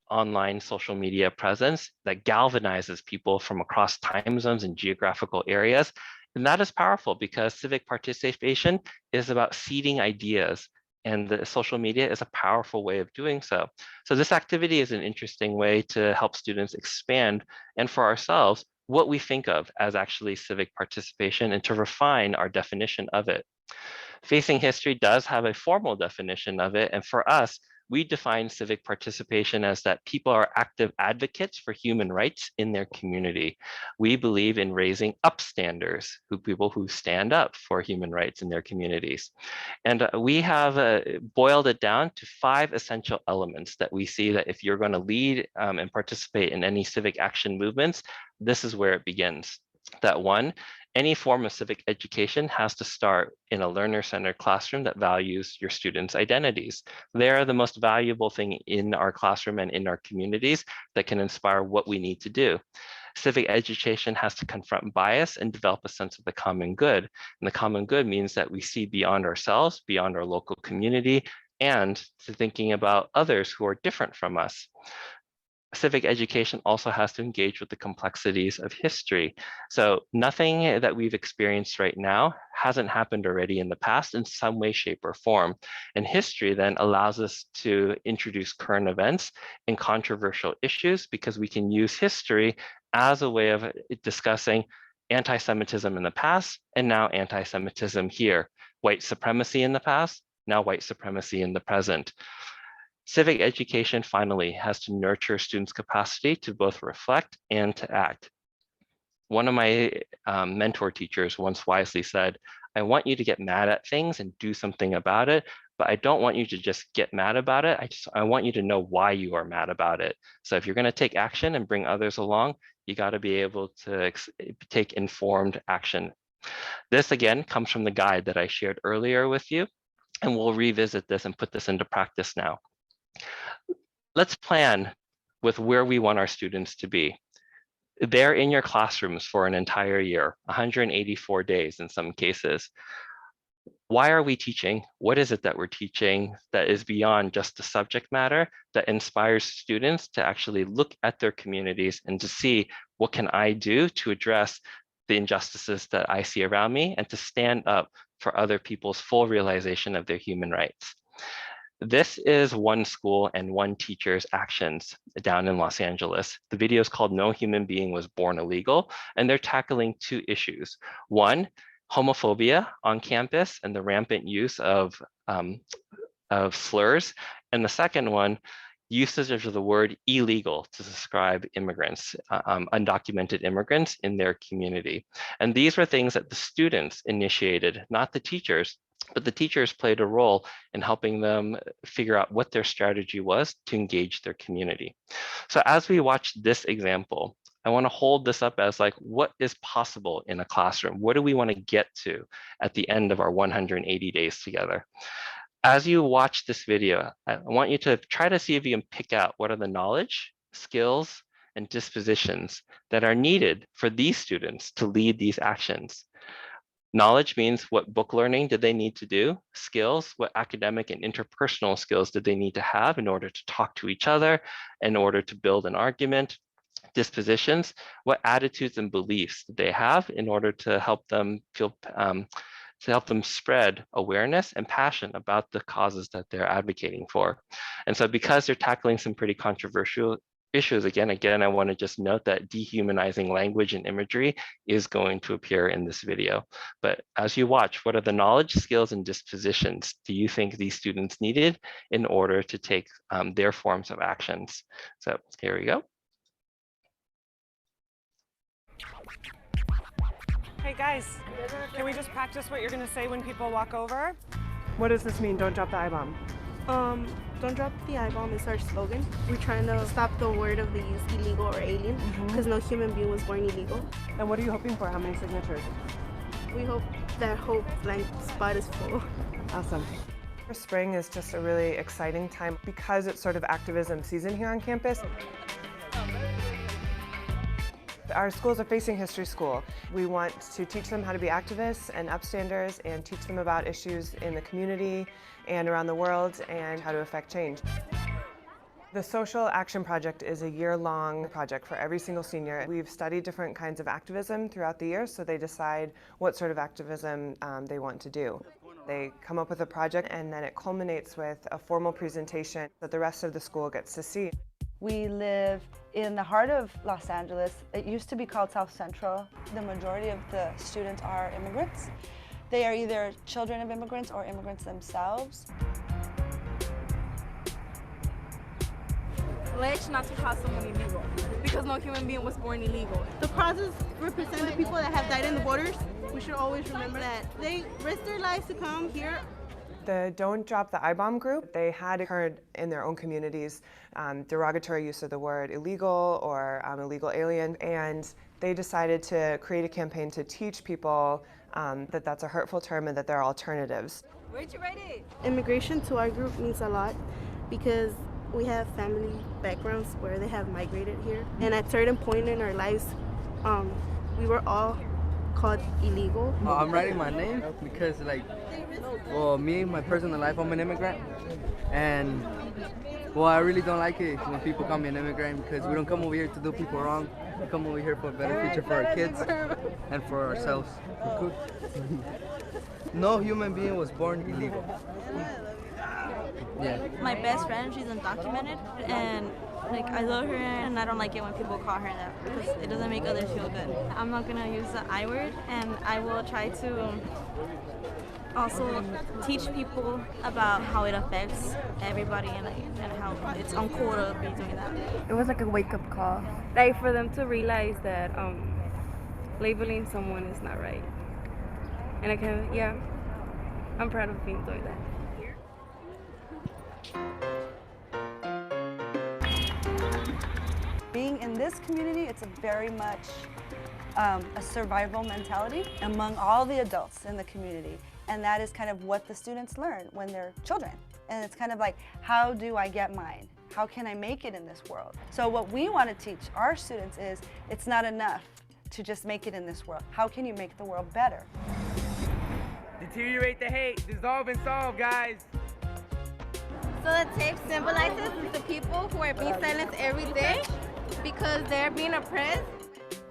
online social media presence that galvanizes people from across time zones and geographical areas. And that is powerful because civic participation is about seeding ideas, and the social media is a powerful way of doing so. So this activity is an interesting way to help students expand, and for ourselves, what we think of as actually civic participation and to refine our definition of it. Facing History does have a formal definition of it, and for us, we define civic participation as that people are active advocates for human rights in their community. We believe in raising upstanders, people who stand up for human rights in their communities. And we have boiled it down to 5 essential elements that we see that if you're going to lead and participate in any civic action movements, this is where it begins. That one, any form of civic education has to start in a learner-centered classroom that values your students' identities. They're the most valuable thing in our classroom and in our communities that can inspire what we need to do. Civic education has to confront bias and develop a sense of the common good. And the common good means that we see beyond ourselves, beyond our local community, and to thinking about others who are different from us. Civic education also has to engage with the complexities of history. So nothing that we've experienced right now hasn't happened already in the past in some way, shape, or form. And history then allows us to introduce current events and controversial issues because we can use history as a way of discussing anti-Semitism in the past and now anti-Semitism here. White supremacy in the past, now white supremacy in the present. Civic education, finally, has to nurture students' capacity to both reflect and to act. One of my mentor teachers once wisely said, I want you to get mad at things and do something about it, but I don't want you to just get mad about it. I want you to know why you are mad about it. So if you're going to take action and bring others along, you got to be able to take informed action. This again comes from the guide that I shared earlier with you, and we'll revisit this and put this into practice now. Let's plan with where we want our students to be. They're in your classrooms for an entire year, 184 days in some cases. Why are we teaching? What is it that we're teaching that is beyond just the subject matter, that inspires students to actually look at their communities and to see what can I do to address the injustices that I see around me and to stand up for other people's full realization of their human rights? This is one school and one teacher's actions down in Los Angeles. The video is called No Human Being Was Born Illegal, and they're tackling two issues. One, homophobia on campus and the rampant use of slurs. And the second one, usage of the word illegal to describe immigrants, undocumented immigrants in their community. And these were things that the students initiated, not the teachers, but the teachers played a role in helping them figure out what their strategy was to engage their community. So as we watch this example, I want to hold this up as like, what is possible in a classroom? What do we want to get to at the end of our 180 days together? As you watch this video, I want you to try to see if you can pick out what are the knowledge, skills, and dispositions that are needed for these students to lead these actions. Knowledge means what book learning did they need to do? Skills, what academic and interpersonal skills did they need to have in order to talk to each other, in order to build an argument? Dispositions, what attitudes and beliefs did they have in order to help them feel, to help them spread awareness and passion about the causes that they're advocating for. And so because they're tackling some pretty controversial issues, again, I want to just note that dehumanizing language and imagery is going to appear in this video. But as you watch, what are the knowledge, skills, and dispositions do you think these students needed in order to take their forms of actions? So here we go. Hey guys, can we just practice what you're gonna say when people walk over? What does this mean, don't drop the I-bomb? Don't drop the I-bomb is our slogan. We're trying to stop the word of the use illegal or alien because no human being was born illegal. And what are you hoping for? How many signatures? We hope that hope blank spot is full. Awesome. Spring is just a really exciting time because it's sort of activism season here on campus. Our school is a facing history school. We want to teach them how to be activists and upstanders and teach them about issues in the community and around the world and how to affect change. The Social Action Project is a year-long project for every single senior. We've studied different kinds of activism throughout the year, so they decide what sort of activism they want to do. They come up with a project and then it culminates with a formal presentation that the rest of the school gets to see. We live in the heart of Los Angeles. It used to be called South Central. The majority of the students are immigrants. They are either children of immigrants or immigrants themselves. Pledge not to call someone illegal because no human being was born illegal. The crosses represent the people that have died in the borders. We should always remember that. They risked their lives to come here. The Don't Drop the I-Bomb group, they had heard in their own communities derogatory use of the word illegal or illegal alien, and they decided to create a campaign to teach people that that's a hurtful term and that there are alternatives. Where'd you write it? Immigration to our group means a lot because we have family backgrounds where they have migrated here, and at a certain point in our lives, we were all called illegal. I'm writing my name because, well, me, my personal life, I'm an immigrant, and well, I really don't like it when people call me an immigrant because we don't come over here to do people wrong. We come over here for a better future for our kids and for ourselves. No human being was born illegal. Yeah. My best friend, she's undocumented, and I love her, and I don't like it when people call her that because it doesn't make others feel good. I'm not gonna use the I word, and I will try to also teach people about how it affects everybody and how it's uncool to be doing that. It was like a wake-up call, like for them to realize that labeling someone is not right. And I kind of, yeah, I'm proud of being doing that. Being in this community, it's a very much a survival mentality among all the adults in the community. And that is kind of what the students learn when they're children. And it's kind of like, how do I get mine? How can I make it in this world? So what we want to teach our students is, it's not enough to just make it in this world. How can you make the world better? Deteriorate the hate, dissolve and solve, guys. So the tape symbolizes the people who are being silenced every day because they're being oppressed.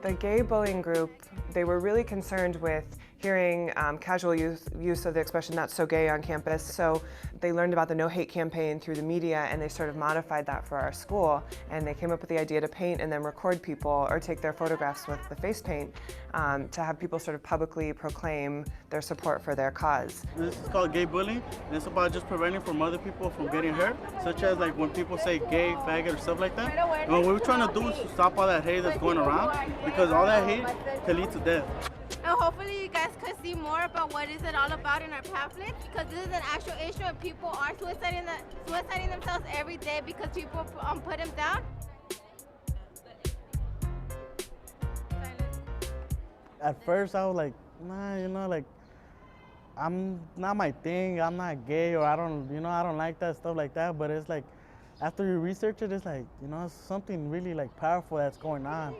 The gay bullying group, they were really concerned with hearing casual use of the expression "that's so gay" on campus. So they learned about the No Hate campaign through the media, and they sort of modified that for our school. And they came up with the idea to paint and then record people or take their photographs with the face paint to have people sort of publicly proclaim their support for their cause. This is called gay bullying, and it's about just preventing from other people from getting hurt, such as like when people say gay, faggot, or stuff like that. And what we're trying to do is to stop all that hate that's going around, because all that hate can lead to death. And hopefully you guys could see more about what is it all about in our pamphlets, because this is an actual issue and people are suiciding themselves every day because people put them down. At first I was like, nah, you know, like, I'm not my thing, I'm not gay, or I don't like that, stuff like that. But it's like, after you research it, it's like, you know, it's something really like powerful that's going on.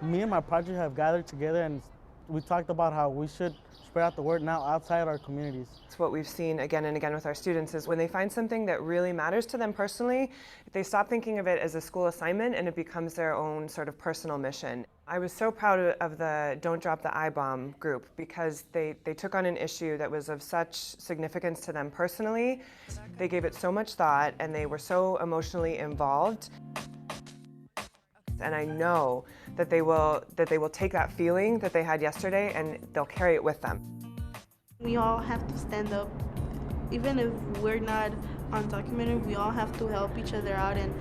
Me and my project have gathered together and we talked about how we should spread out the word now outside our communities. It's what we've seen again and again with our students is when they find something that really matters to them personally, they stop thinking of it as a school assignment and it becomes their own sort of personal mission. I was so proud of the Don't Drop the I-Bomb group because they took on an issue that was of such significance to them personally. They gave it so much thought and they were so emotionally involved. And I know that they will take that feeling that they had yesterday and they'll carry it with them. We all have to stand up. Even if we're not undocumented, we all have to help each other out and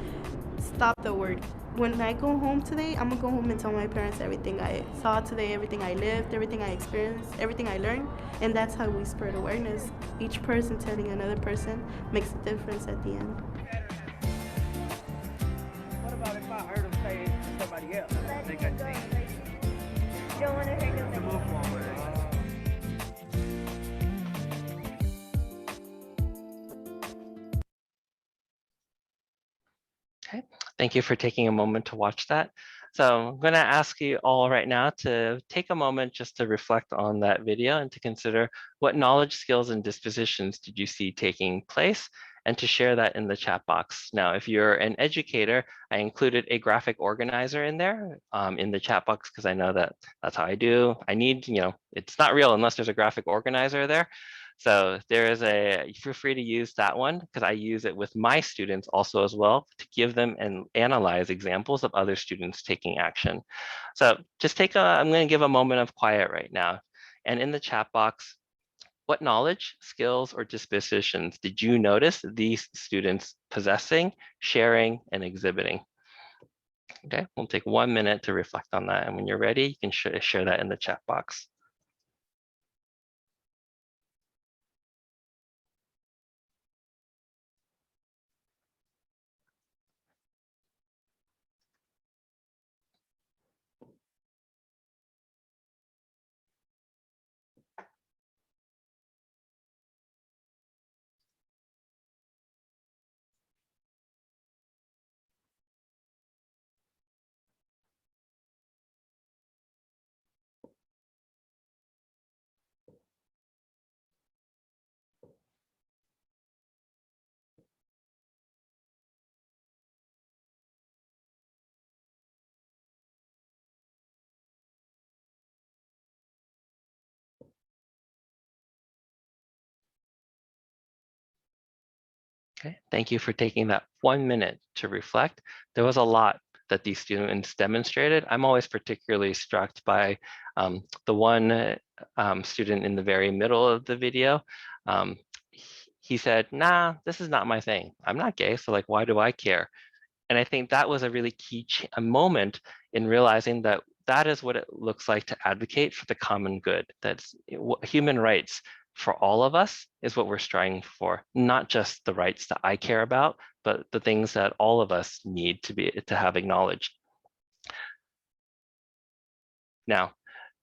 stop the word. When I go home today, I'm gonna go home and tell my parents everything I saw today, everything I lived, everything I experienced, everything I learned. And that's how we spread awareness. Each person telling another person makes a difference at the end. What about if I heard him say it to somebody else? I think I think. You don't want to hear them. To move forward. Okay, thank you for taking a moment to watch that. So I'm going to ask you all right now to take a moment just to reflect on that video and to consider what knowledge, skills, and dispositions did you see taking place, and to share that in the chat box. Now, if you're an educator, I included a graphic organizer in there in the chat box because I know that that's how I do. I need, it's not real unless there's a graphic organizer there. So there is feel free to use that one because I use it with my students also as well to give them and analyze examples of other students taking action. So just I'm going to give a moment of quiet right now. And in the chat box, what knowledge, skills, or dispositions did you notice these students possessing, sharing, and exhibiting? Okay, we'll take 1 minute to reflect on that. And when you're ready, you can share that in the chat box. Okay, thank you for taking that 1 minute to reflect. There was a lot that these students demonstrated. I'm always particularly struck by the one student in the very middle of the video. He said, nah, this is not my thing. I'm not gay, so like, why do I care? And I think that was a really key moment in realizing that that is what it looks like to advocate for the common good. That's human rights for all of us is what we're striving for, not just the rights that I care about, but the things that all of us need to have acknowledged. Now,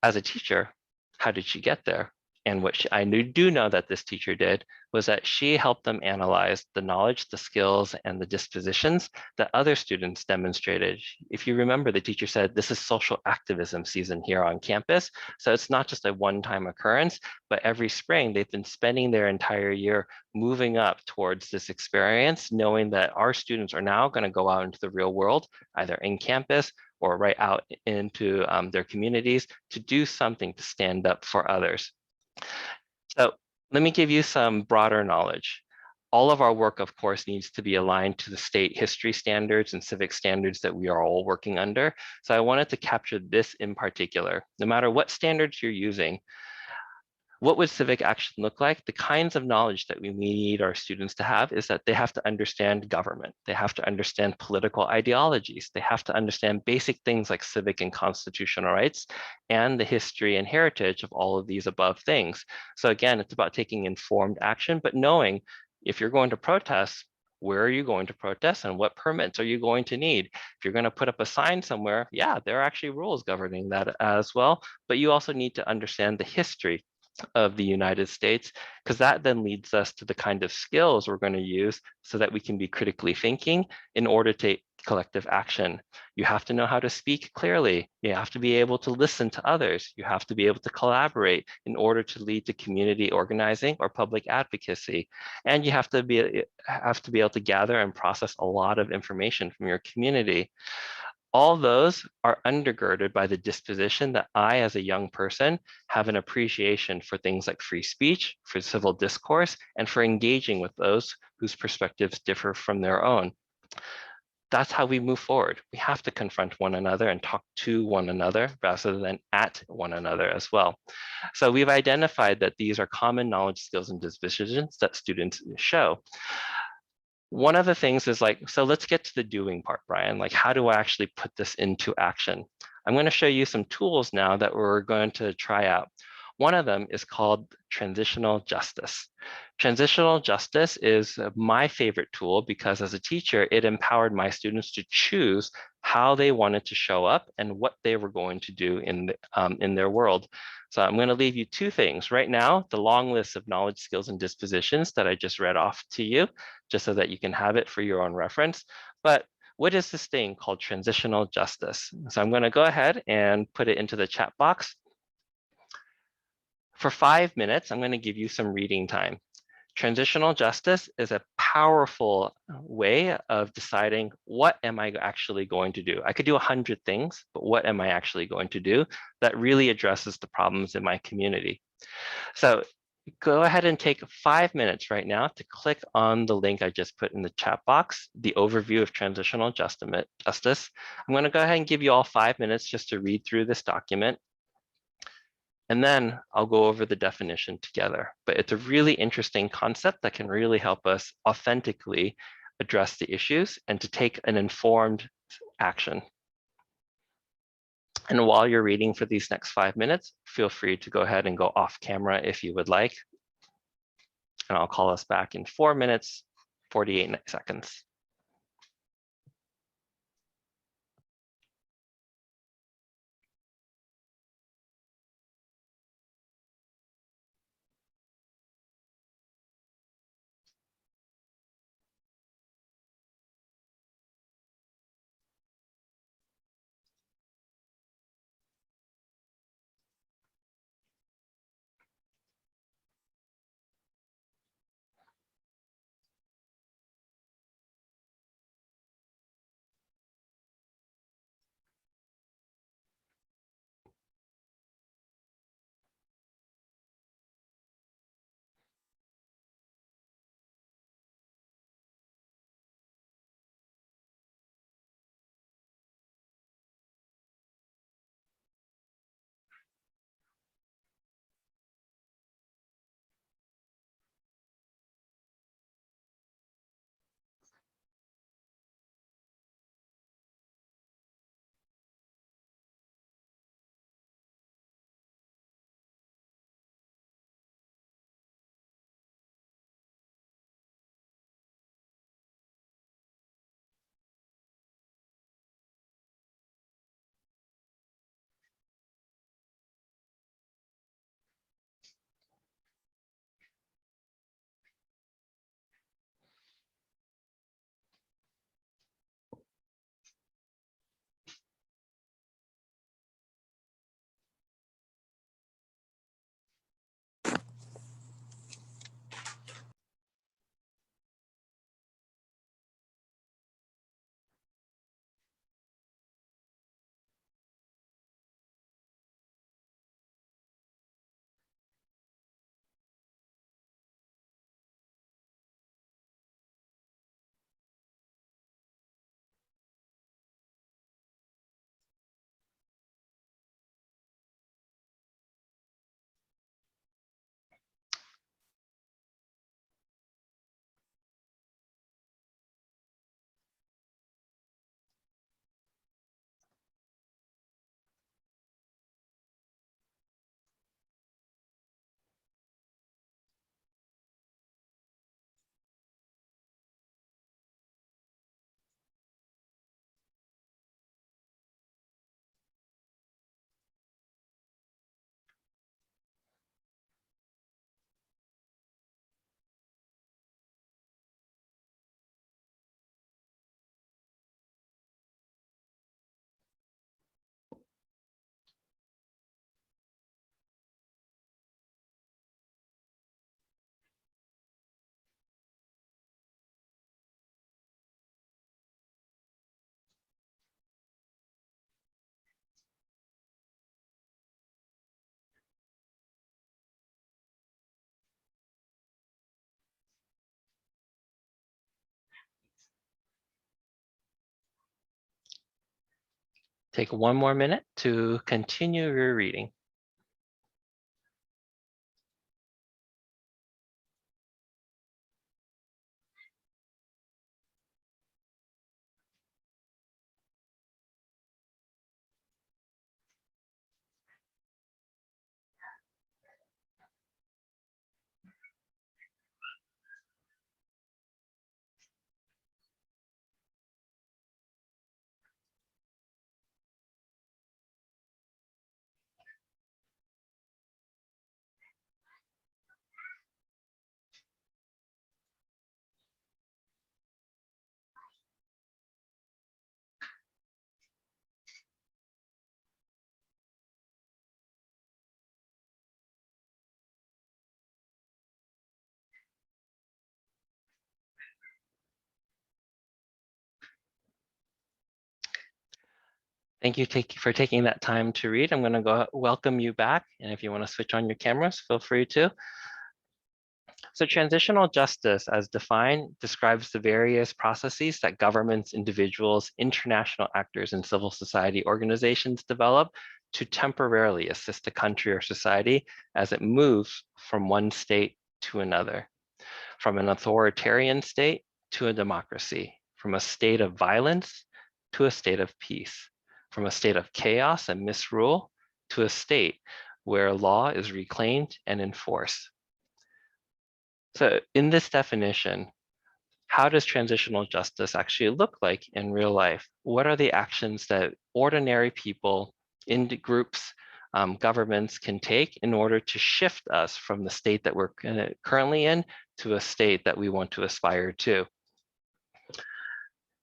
as a teacher, how did she get there? And what I do know that this teacher did was that she helped them analyze the knowledge, the skills, and the dispositions that other students demonstrated. If you remember, the teacher said, this is social activism season here on campus. So it's not just a one-time occurrence, but every spring they've been spending their entire year moving up towards this experience, knowing that our students are now going to go out into the real world, either in campus or right out into their communities to do something to stand up for others. So let me give you some broader knowledge. All of our work, of course, needs to be aligned to the state history standards and civic standards that we are all working under. So I wanted to capture this in particular. No matter what standards you're using, what would civic action look like? The kinds of knowledge that we need our students to have is that they have to understand government. They have to understand political ideologies. They have to understand basic things like civic and constitutional rights and the history and heritage of all of these above things. So again, it's about taking informed action, but knowing if you're going to protest, where are you going to protest and what permits are you going to need? If you're going to put up a sign somewhere, yeah, there are actually rules governing that as well, but you also need to understand the history of the United States, because that then leads us to the kind of skills we're going to use so that we can be critically thinking in order to take collective action. You have to know how to speak clearly. You have to be able to listen to others. You have to be able to collaborate in order to lead to community organizing or public advocacy. And you have to be able to gather and process a lot of information from your community. All those are undergirded by the disposition that I, as a young person, have an appreciation for things like free speech, for civil discourse, and for engaging with those whose perspectives differ from their own. That's how we move forward. We have to confront one another and talk to one another rather than at one another as well. So we've identified that these are common knowledge, skills, and dispositions that students show. One of the things is like, so let's get to the doing part, Brian. Like, how do I actually put this into action? I'm going to show you some tools now that we're going to try out. One of them is called transitional justice. Transitional justice is my favorite tool because as a teacher, it empowered my students to choose how they wanted to show up and what they were going to do in their world. So I'm going to leave you two things. Right now, the long list of knowledge, skills, and dispositions that I just read off to you, just so that you can have it for your own reference. But what is this thing called transitional justice? So I'm going to go ahead and put it into the chat box. For 5 minutes, I'm going to give you some reading time. Transitional justice is a powerful way of deciding what am I actually going to do. I could do 100 things, but what am I actually going to do that really addresses the problems in my community? So go ahead and take 5 minutes right now to click on the link I just put in the chat box, the overview of transitional justice. I'm going to go ahead and give you all 5 minutes just to read through this document. And then I'll go over the definition together. But it's a really interesting concept that can really help us authentically address the issues and to take an informed action. And while you're reading for these next 5 minutes, feel free to go ahead and go off camera if you would like. And I'll call us back in 4 minutes, 48 seconds. Take one more minute to continue your reading. Thank you for taking that time to read. I'm going to go welcome you back. And if you want to switch on your cameras, feel free to. So transitional justice, as defined, describes the various processes that governments, individuals, international actors, and civil society organizations develop to temporarily assist a country or society as it moves from one state to another, from an authoritarian state to a democracy, from a state of violence to a state of peace, from a state of chaos and misrule to a state where law is reclaimed and enforced. So in this definition, how does transitional justice actually look like in real life? What are the actions that ordinary people, groups, governments can take in order to shift us from the state that we're currently in to a state that we want to aspire to?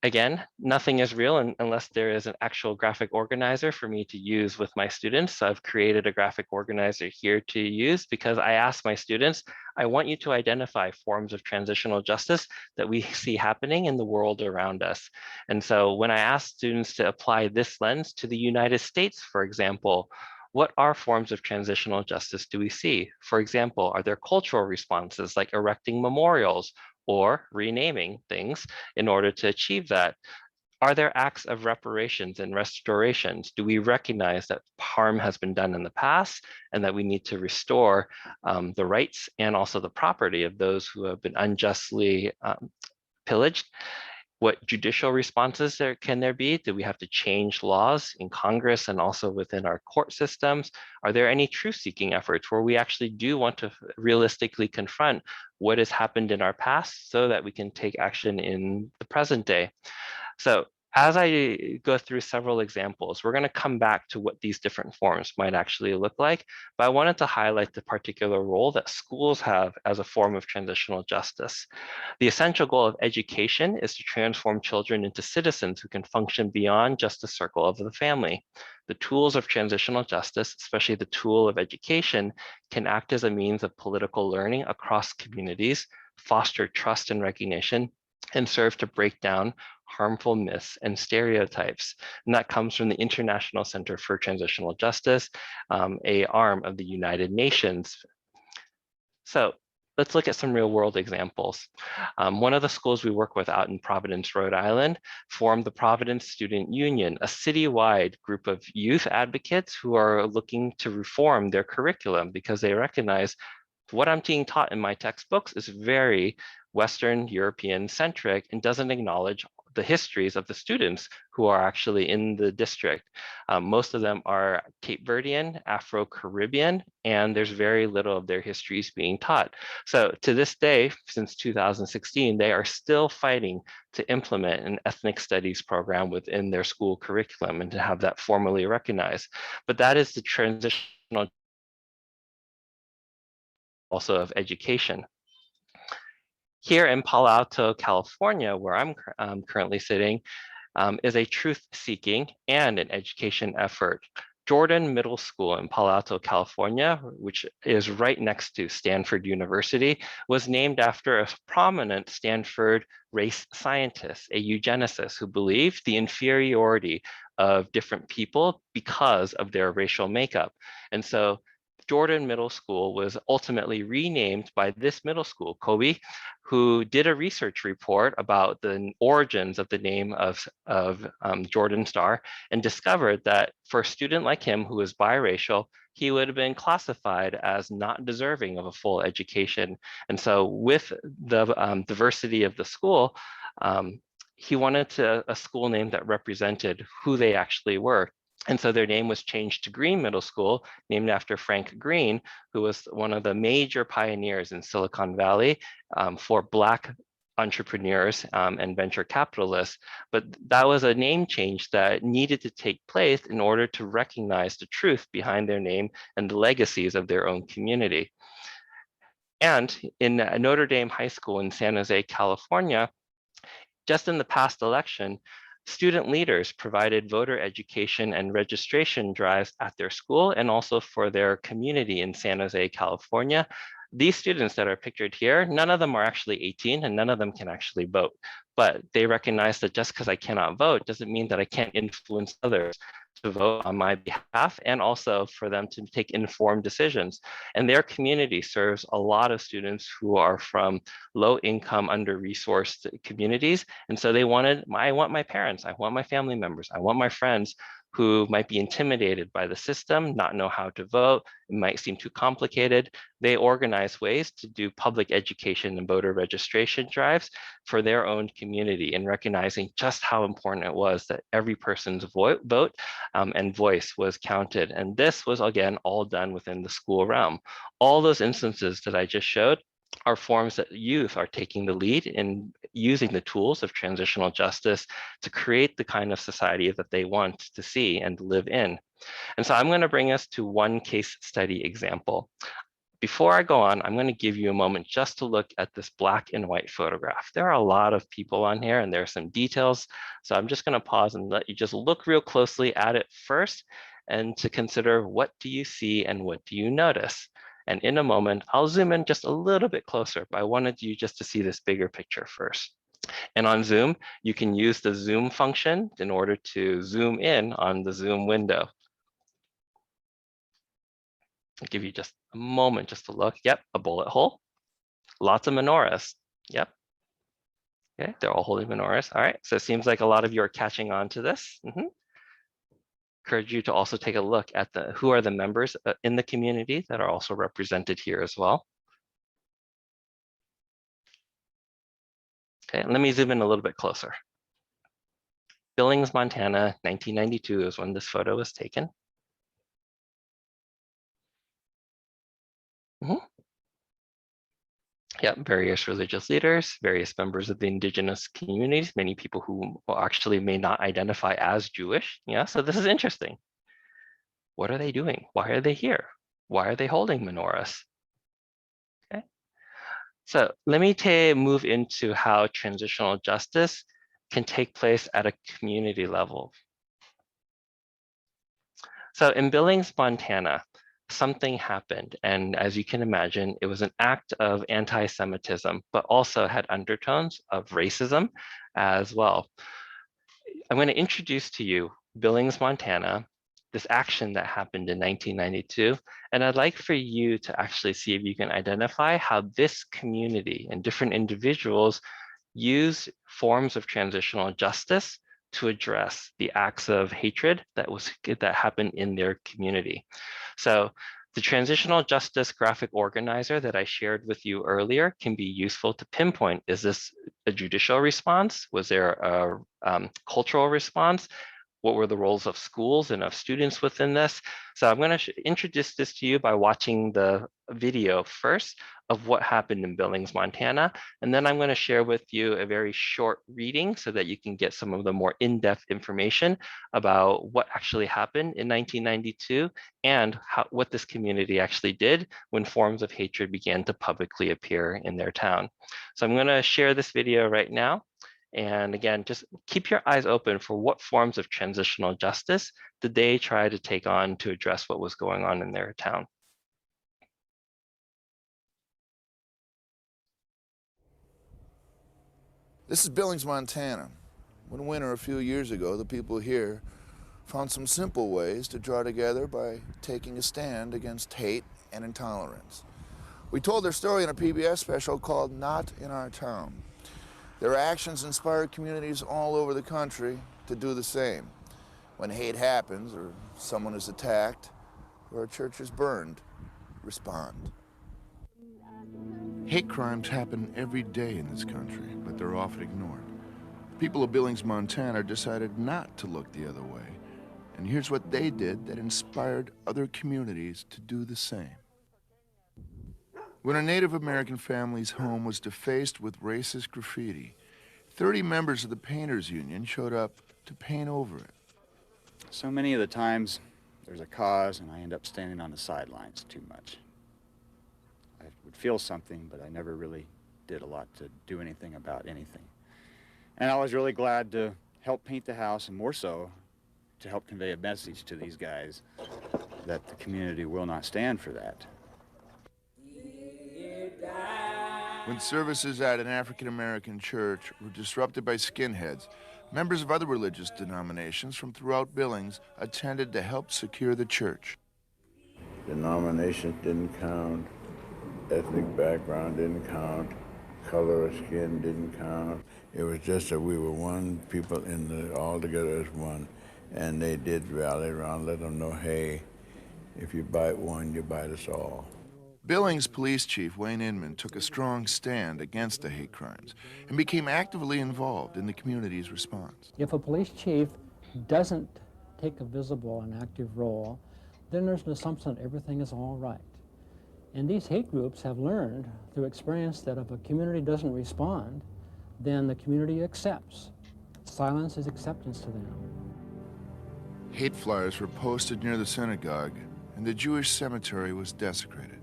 Again, nothing is real unless there is an actual graphic organizer for me to use with my students. So I've created a graphic organizer here to use because I asked my students, I want you to identify forms of transitional justice that we see happening in the world around us. And so when I asked students to apply this lens to the United States, for example, what are forms of transitional justice do we see? For example, are there cultural responses like erecting memorials or renaming things in order to achieve that? Are there acts of reparations and restorations? Do we recognize that harm has been done in the past and that we need to restore the rights and also the property of those who have been unjustly pillaged? What judicial responses can there be? Do we have to change laws in Congress and also within our court systems? Are there any truth-seeking efforts where we actually do want to realistically confront what has happened in our past so that we can take action in the present day? So as I go through several examples, we're going to come back to what these different forms might actually look like, but I wanted to highlight the particular role that schools have as a form of transitional justice. The essential goal of education is to transform children into citizens who can function beyond just the circle of the family. The tools of transitional justice, especially the tool of education, can act as a means of political learning across communities, foster trust and recognition, and serve to break down harmful myths and stereotypes. And that comes from the International Center for Transitional Justice, a arm of the United Nations. So let's look at some real world examples. One of the schools we work with out in Providence, Rhode Island, formed the Providence Student Union, a citywide group of youth advocates who are looking to reform their curriculum because they recognize what I'm being taught in my textbooks is very Western European centric and doesn't acknowledge the histories of the students who are actually in the district. Most of them are Cape Verdean, Afro-Caribbean, and there's very little of their histories being taught. So to this day, since 2016, they are still fighting to implement an ethnic studies program within their school curriculum and to have that formally recognized. But that is the transitional also of education. Here in Palo Alto, California, where I'm currently sitting, is a truth-seeking and an education effort. Jordan Middle School in Palo Alto, California, which is right next to Stanford University, was named after a prominent Stanford race scientist, a eugenicist who believed the inferiority of different people because of their racial makeup. And so Jordan Middle School was ultimately renamed by this middle school, Kobe, who did a research report about the origins of the name of Jordan Star, and discovered that for a student like him who was biracial, he would have been classified as not deserving of a full education. And so with the diversity of the school, he wanted a school name that represented who they actually were. And so their name was changed to Green Middle School, named after Frank Green, who was one of the major pioneers in Silicon Valley for Black entrepreneurs and venture capitalists. But that was a name change that needed to take place in order to recognize the truth behind their name and the legacies of their own community. And in Notre Dame High School in San Jose, California, just in the past election, student leaders provided voter education and registration drives at their school and also for their community in San Jose, California. These students that are pictured here, none of them are actually 18 and none of them can actually vote. But they recognize that just because I cannot vote doesn't mean that I can't influence others to vote on my behalf, and also for them to take informed decisions. And their community serves a lot of students who are from low income, under-resourced communities. And so they I want my parents, I want my family members, I want my friends who might be intimidated by the system, not know how to vote, it might seem too complicated. They organize ways to do public education and voter registration drives for their own community, and recognizing just how important it was that every person's vote and voice was counted. And this was, again, all done within the school realm. All those instances that I just showed are forms that youth are taking the lead in using the tools of transitional justice to create the kind of society that they want to see and live in. And so I'm going to bring us to one case study example. Before I go on, I'm going to give you a moment just to look at this black and white photograph. There are a lot of people on here and there are some details. So I'm just going to pause and let you just look real closely at it first, and to consider, what do you see and what do you notice? And in a moment, I'll zoom in just a little bit closer, but I wanted you just to see this bigger picture first. And on Zoom, you can use the zoom function in order to zoom in on the Zoom window. I'll give you just a moment just to look. Yep, a bullet hole. Lots of menorahs. Yep. Okay, they're all holding menorahs. All right, so it seems like a lot of you are catching on to this. Encourage you to also take a look at who are the members in the community that are also represented here as well. Okay, let me zoom in a little bit closer. Billings, Montana, 1992 is when this photo was taken. Yeah, various religious leaders, various members of the indigenous communities, many people who actually may not identify as Jewish. Yeah, so this is interesting. What are they doing? Why are they here? Why are they holding menorahs? Okay, so let me move into how transitional justice can take place at a community level. So in Billings, Montana, something happened. And as you can imagine, it was an act of anti-Semitism, but also had undertones of racism as well. I'm going to introduce to you Billings, Montana, this action that happened in 1992. And I'd like for you to actually see if you can identify how this community and different individuals use forms of transitional justice to address the acts of hatred that happened in their community. So the transitional justice graphic organizer that I shared with you earlier can be useful to pinpoint, is this a judicial response? Was there a cultural response? What were the roles of schools and of students within this? So I'm going to introduce this to you by watching the video first of what happened in Billings, Montana. And then I'm going to share with you a very short reading so that you can get some of the more in-depth information about what actually happened in 1992 and what this community actually did when forms of hatred began to publicly appear in their town. So I'm going to share this video right now. And again, just keep your eyes open for what forms of transitional justice did they try to take on to address what was going on in their town. This is Billings, Montana. One winter a few years ago, the people here found some simple ways to draw together by taking a stand against hate and intolerance. We told their story in a PBS special called Not in Our Town. Their actions inspired communities all over the country to do the same. When hate happens, or someone is attacked, or a church is burned, respond. Hate crimes happen every day in this country, but they're often ignored. The people of Billings, Montana decided not to look the other way. And here's what they did that inspired other communities to do the same. When a Native American family's home was defaced with racist graffiti, 30 members of the Painters Union showed up to paint over it. So many of the times, there's a cause and I end up standing on the sidelines too much. I would feel something, but I never really did a lot to do anything about anything. And I was really glad to help paint the house, and more so, to help convey a message to these guys that the community will not stand for that. When services at an African-American church were disrupted by skinheads, members of other religious denominations from throughout Billings attended to help secure the church. Denomination didn't count, ethnic background didn't count, color of skin didn't count. It was just that we were one, people all together as one, and they did rally around, let them know, hey, if you bite one, you bite us all. Billings Police Chief Wayne Inman took a strong stand against the hate crimes and became actively involved in the community's response. If a police chief doesn't take a visible and active role, then there's an assumption that everything is all right. And these hate groups have learned through experience that if a community doesn't respond, then the community accepts. Silence is acceptance to them. Hate flyers were posted near the synagogue, and the Jewish cemetery was desecrated.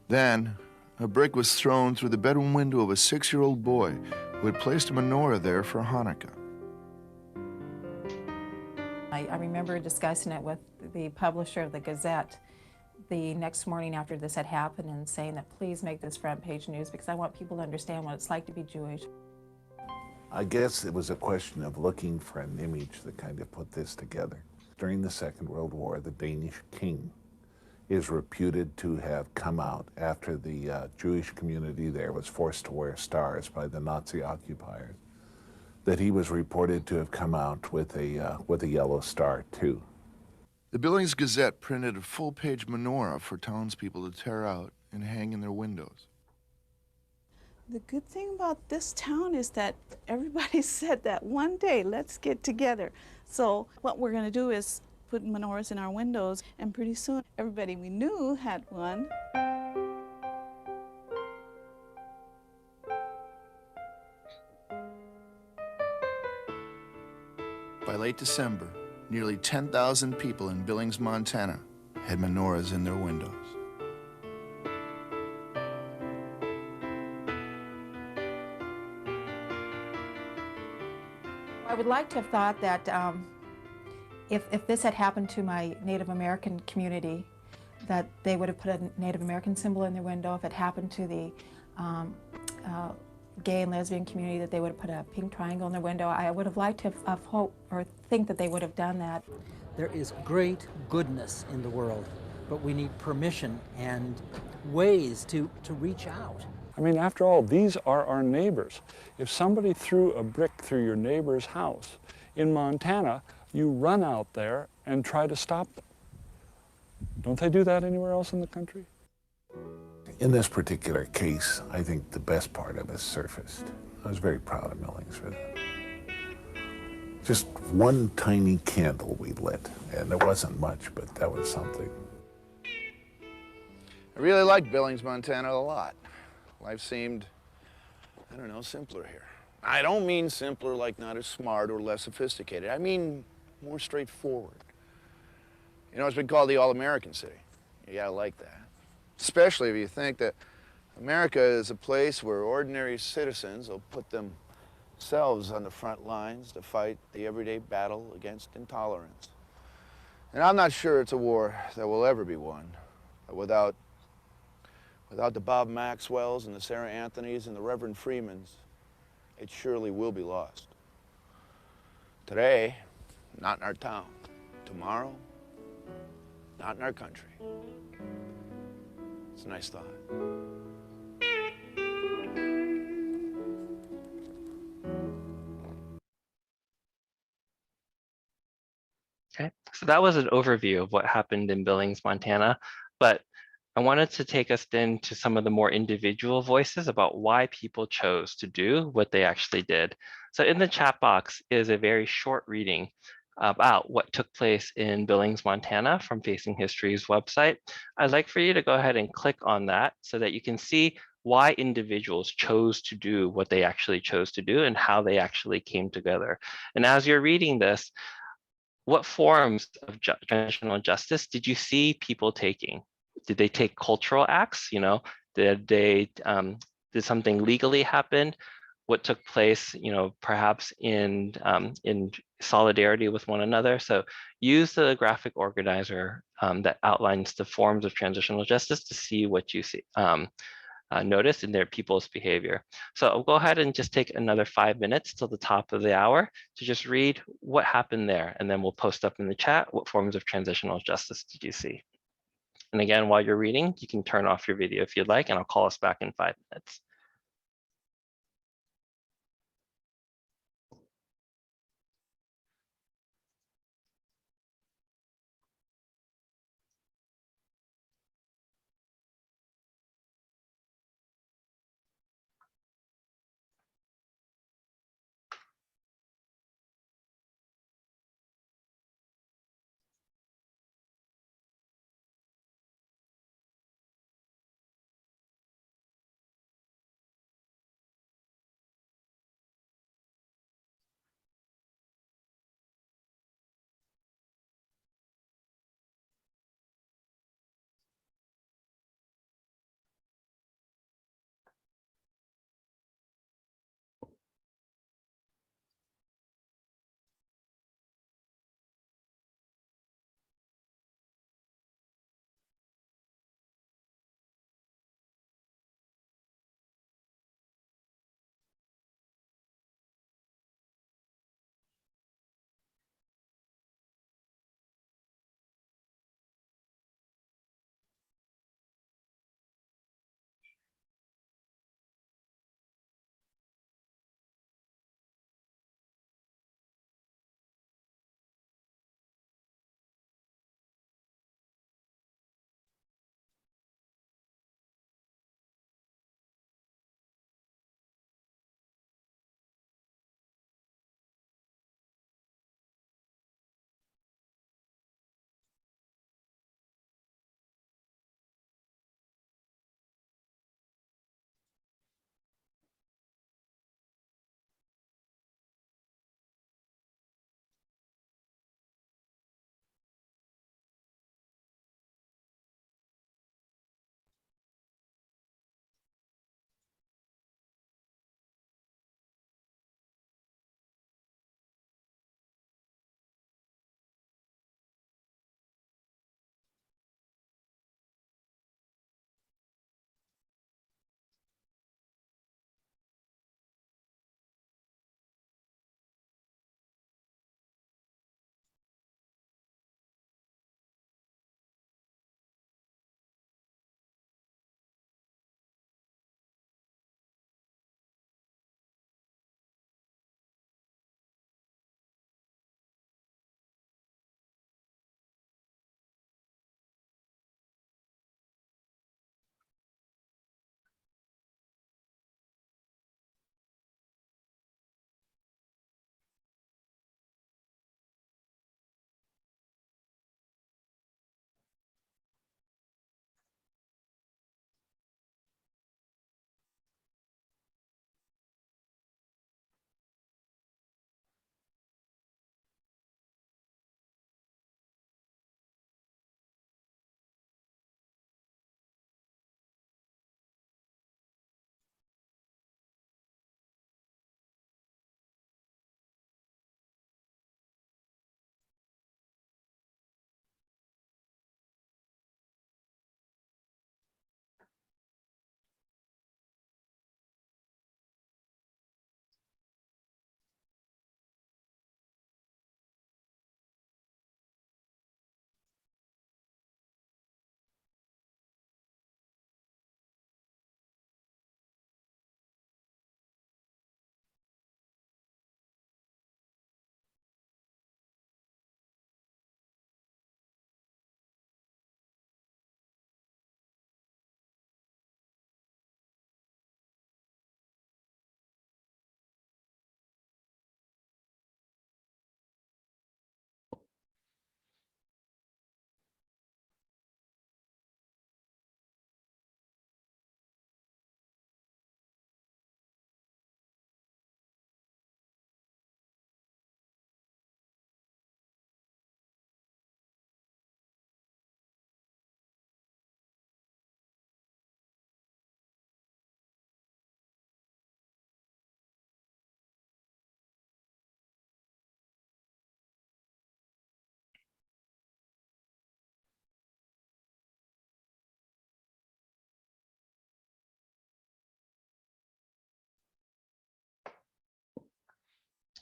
Then, a brick was thrown through the bedroom window of a 6-year-old boy who had placed a menorah there for Hanukkah. I remember discussing it with the publisher of the Gazette the next morning after this had happened and saying that please make this front page news because I want people to understand what it's like to be Jewish. I guess it was a question of looking for an image that kind of put this together. During the Second World War, the Danish king is reputed to have come out after the Jewish community there was forced to wear stars by the Nazi occupiers, that he was reported to have come out with a yellow star too. The Billings Gazette printed a full-page menorah for townspeople to tear out and hang in their windows. The good thing about this town is that everybody said that one day, let's get together. So what we're going to do is put menorahs in our windows, and pretty soon everybody we knew had one. By late December, nearly 10,000 people in Billings, Montana had menorahs in their windows. I would like to have thought that if this had happened to my Native American community, that they would have put a Native American symbol in their window. If it happened to the gay and lesbian community, that they would have put a pink triangle in their window. I would have liked to have hoped or think that they would have done that. There is great goodness in the world, but we need permission and ways to reach out. I mean, after all, these are our neighbors. If somebody threw a brick through your neighbor's house in Montana, you run out there and try to stop them. Don't they do that anywhere else in the country? In this particular case, I think the best part of it surfaced. I was very proud of Billings for that. Just one tiny candle we lit, and it wasn't much, but that was something. I really liked Billings, Montana a lot. Life seemed, I don't know, simpler here. I don't mean simpler like not as smart or less sophisticated. I mean more straightforward. You know, it's been called the all-American city. You gotta like that. Especially if you think that America is a place where ordinary citizens will put themselves on the front lines to fight the everyday battle against intolerance. And I'm not sure it's a war that will ever be won without the Bob Maxwells and the Sarah Anthonys and the Reverend Freemans. It surely will be lost. Today, not in our town. Tomorrow, not in our country. It's a nice thought. Okay, so that was an overview of what happened in Billings, Montana, but I wanted to take us then to some of the more individual voices about why people chose to do what they actually did. So in the chat box is a very short reading about what took place in Billings, Montana from Facing History's website. I'd like for you to go ahead and click on that so that you can see why individuals chose to do what they actually chose to do and how they actually came together. And as you're reading this, what forms of transitional justice did you see people taking? Did they take cultural acts? You know, did they did something legally happen? What took place? You know, perhaps in solidarity with one another. So use the graphic organizer that outlines the forms of transitional justice to see what you see. Notice in their people's behavior. So I'll go ahead and just take another 5 minutes till the top of the hour to just read what happened there, and then we'll post up in the chat what forms of transitional justice did you see. And again, while you're reading, you can turn off your video if you'd like, and I'll call us back in 5 minutes.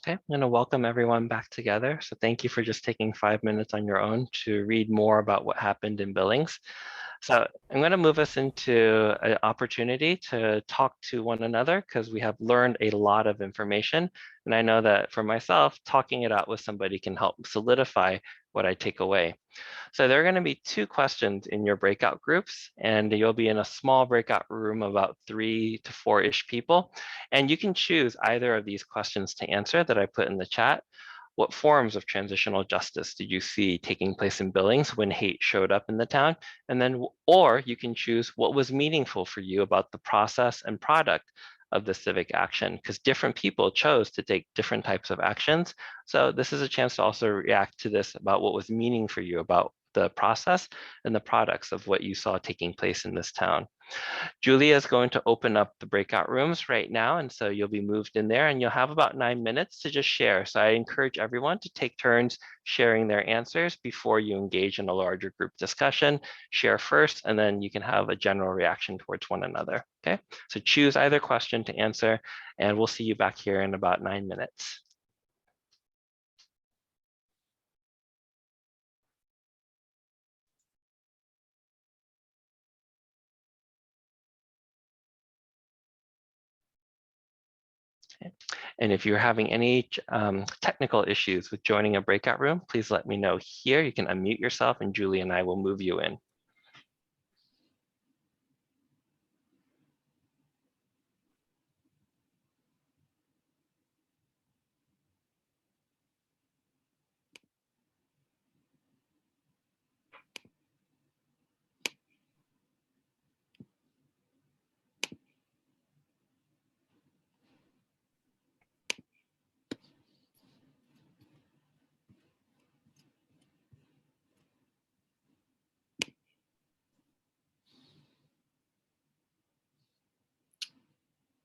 Okay, I'm going to welcome everyone back together. So thank you for just taking 5 minutes on your own to read more about what happened in Billings. So I'm going to move us into an opportunity to talk to one another because we have learned a lot of information. And I know that for myself, talking it out with somebody can help solidify what I take away. So there are going to be 2 questions in your breakout groups, and you'll be in a small breakout room, about 3 to 4-ish people. And you can choose either of these questions to answer that I put in the chat. What forms of transitional justice did you see taking place in Billings when hate showed up in the town? And then, or you can choose what was meaningful for you about the process and product of the civic action, because different people chose to take different types of actions. So this is a chance to also react to this about what was meaning for you about the process and the products of what you saw taking place in this town. Julia is going to open up the breakout rooms right now, and so you'll be moved in there and you'll have about 9 minutes to just share. So I encourage everyone to take turns sharing their answers before you engage in a larger group discussion. Share first, and then you can have a general reaction towards one another, okay? So choose either question to answer, and we'll see you back here in about 9 minutes. And if you're having any technical issues with joining a breakout room, please let me know here. You can unmute yourself and Julie and I will move you in.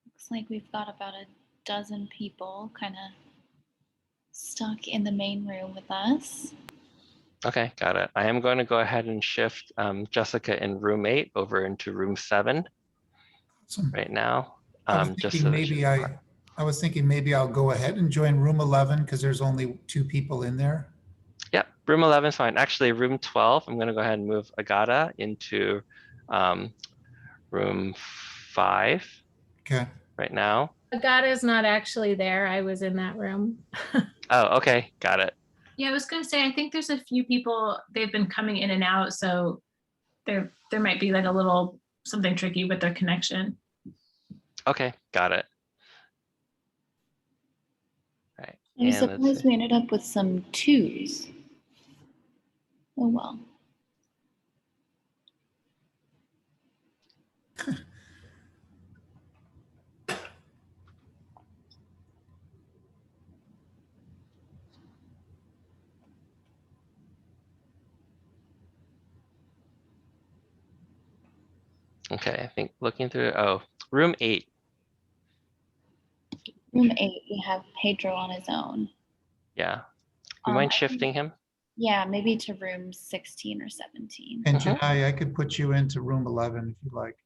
Looks like we've got about a dozen people kind of stuck in the main room with us. Okay, got it. I am going to go ahead and shift Jessica in room 8 over into room 7 right now. I was thinking maybe I'll go ahead and join room 11 because there's only 2 people in there. Yep, room 11 is fine. Actually, room 12, I'm going to go ahead and move Agata into room 5 right now. Agata's not actually there. I was in that room. Oh, okay, got it. Yeah, I was going to say, I think there's a few people, they've been coming in and out, so there might be like a little something tricky with their connection. Okay, got it. Right. I was surprised we ended up with some 2s. Oh well. Okay, I think looking through, oh, room 8. Room 8, we have Pedro on his own. Yeah. You mind shifting him? Yeah, maybe to room 16 or 17. And Janai, I could put you into room 11 if you like.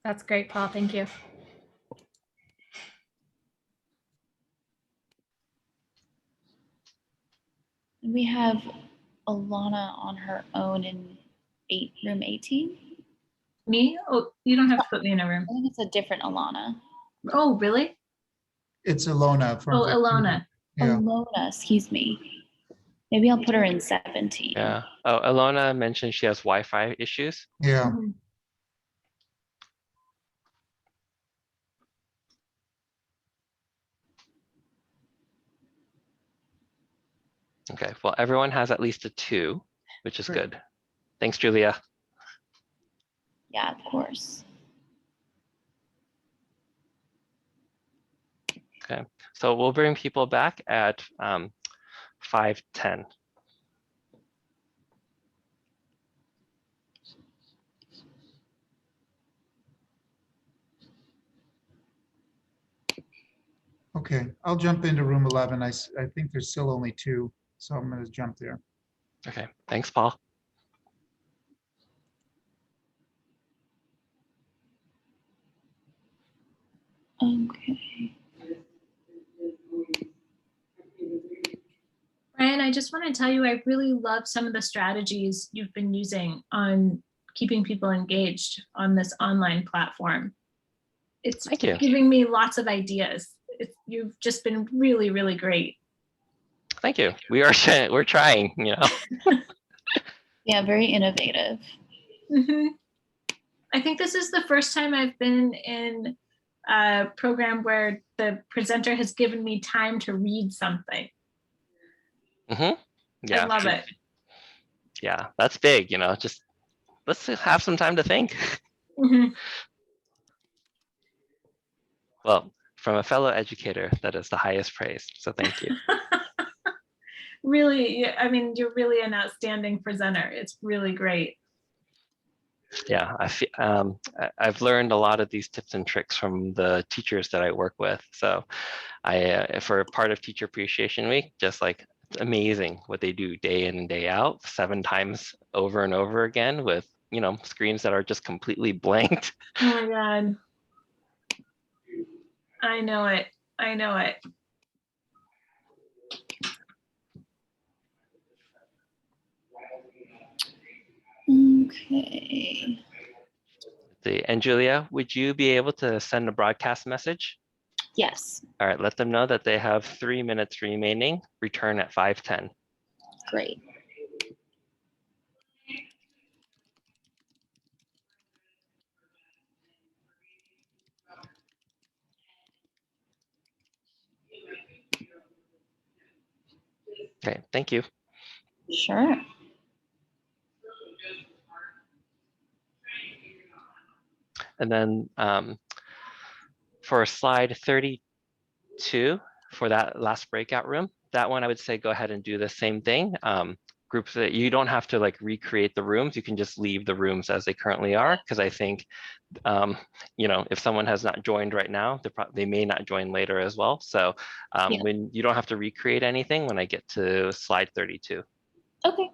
That's great, Paul. Thank you. We have Alana on her own in room 18. Me? Oh, you don't have to put me in a room. I think it's a different Alana. Oh, really? It's Alona. From Alona. Yeah. Alona, excuse me. Maybe I'll put her in 17. Yeah. Oh, Alona mentioned she has Wi-Fi issues. Yeah. Okay, well, everyone has at least a 2, which is good. Thanks, Julia. Yeah, of course. Okay, so we'll bring people back at 5:10. Okay, I'll jump into room 11. I think there's still only 2, so I'm going to jump there. Okay, thanks, Paul. Okay. Brian, I just want to tell you, I really love some of the strategies you've been using on keeping people engaged on this online platform. It's Thank you. giving me lots of ideas. You've just been really, really great. Thank you. We're trying, you know. Yeah, very innovative. Mm-hmm. I think this is the first time I've been in a program where the presenter has given me time to read something. Mm-hmm. Yeah. I love it. Yeah, that's big, you know, just let's have some time to think. Mm-hmm. Well, from a fellow educator, that is the highest praise. So thank you. Really, I mean, you're really an outstanding presenter. It's really great. Yeah, I've learned a lot of these tips and tricks from the teachers that I work with. So for part of Teacher Appreciation Week, just like it's amazing what they do day in and day out, 7 times over and over again with, you know, screens that are just completely blanked. Oh my God. I know it. I know it. Okay. And Julia, would you be able to send a broadcast message? Yes. All right, let them know that they have 3 minutes remaining, return at 5:10. Great. Okay, thank you. Sure. And then for slide 32, for that last breakout room, that one I would say go ahead and do the same thing. Groups that you don't have to like recreate the rooms, you can just leave the rooms as they currently are, because I think, you know, if someone has not joined right now, they may not join later as well. So Yeah. when you don't have to recreate anything when I get to slide 32. Okay.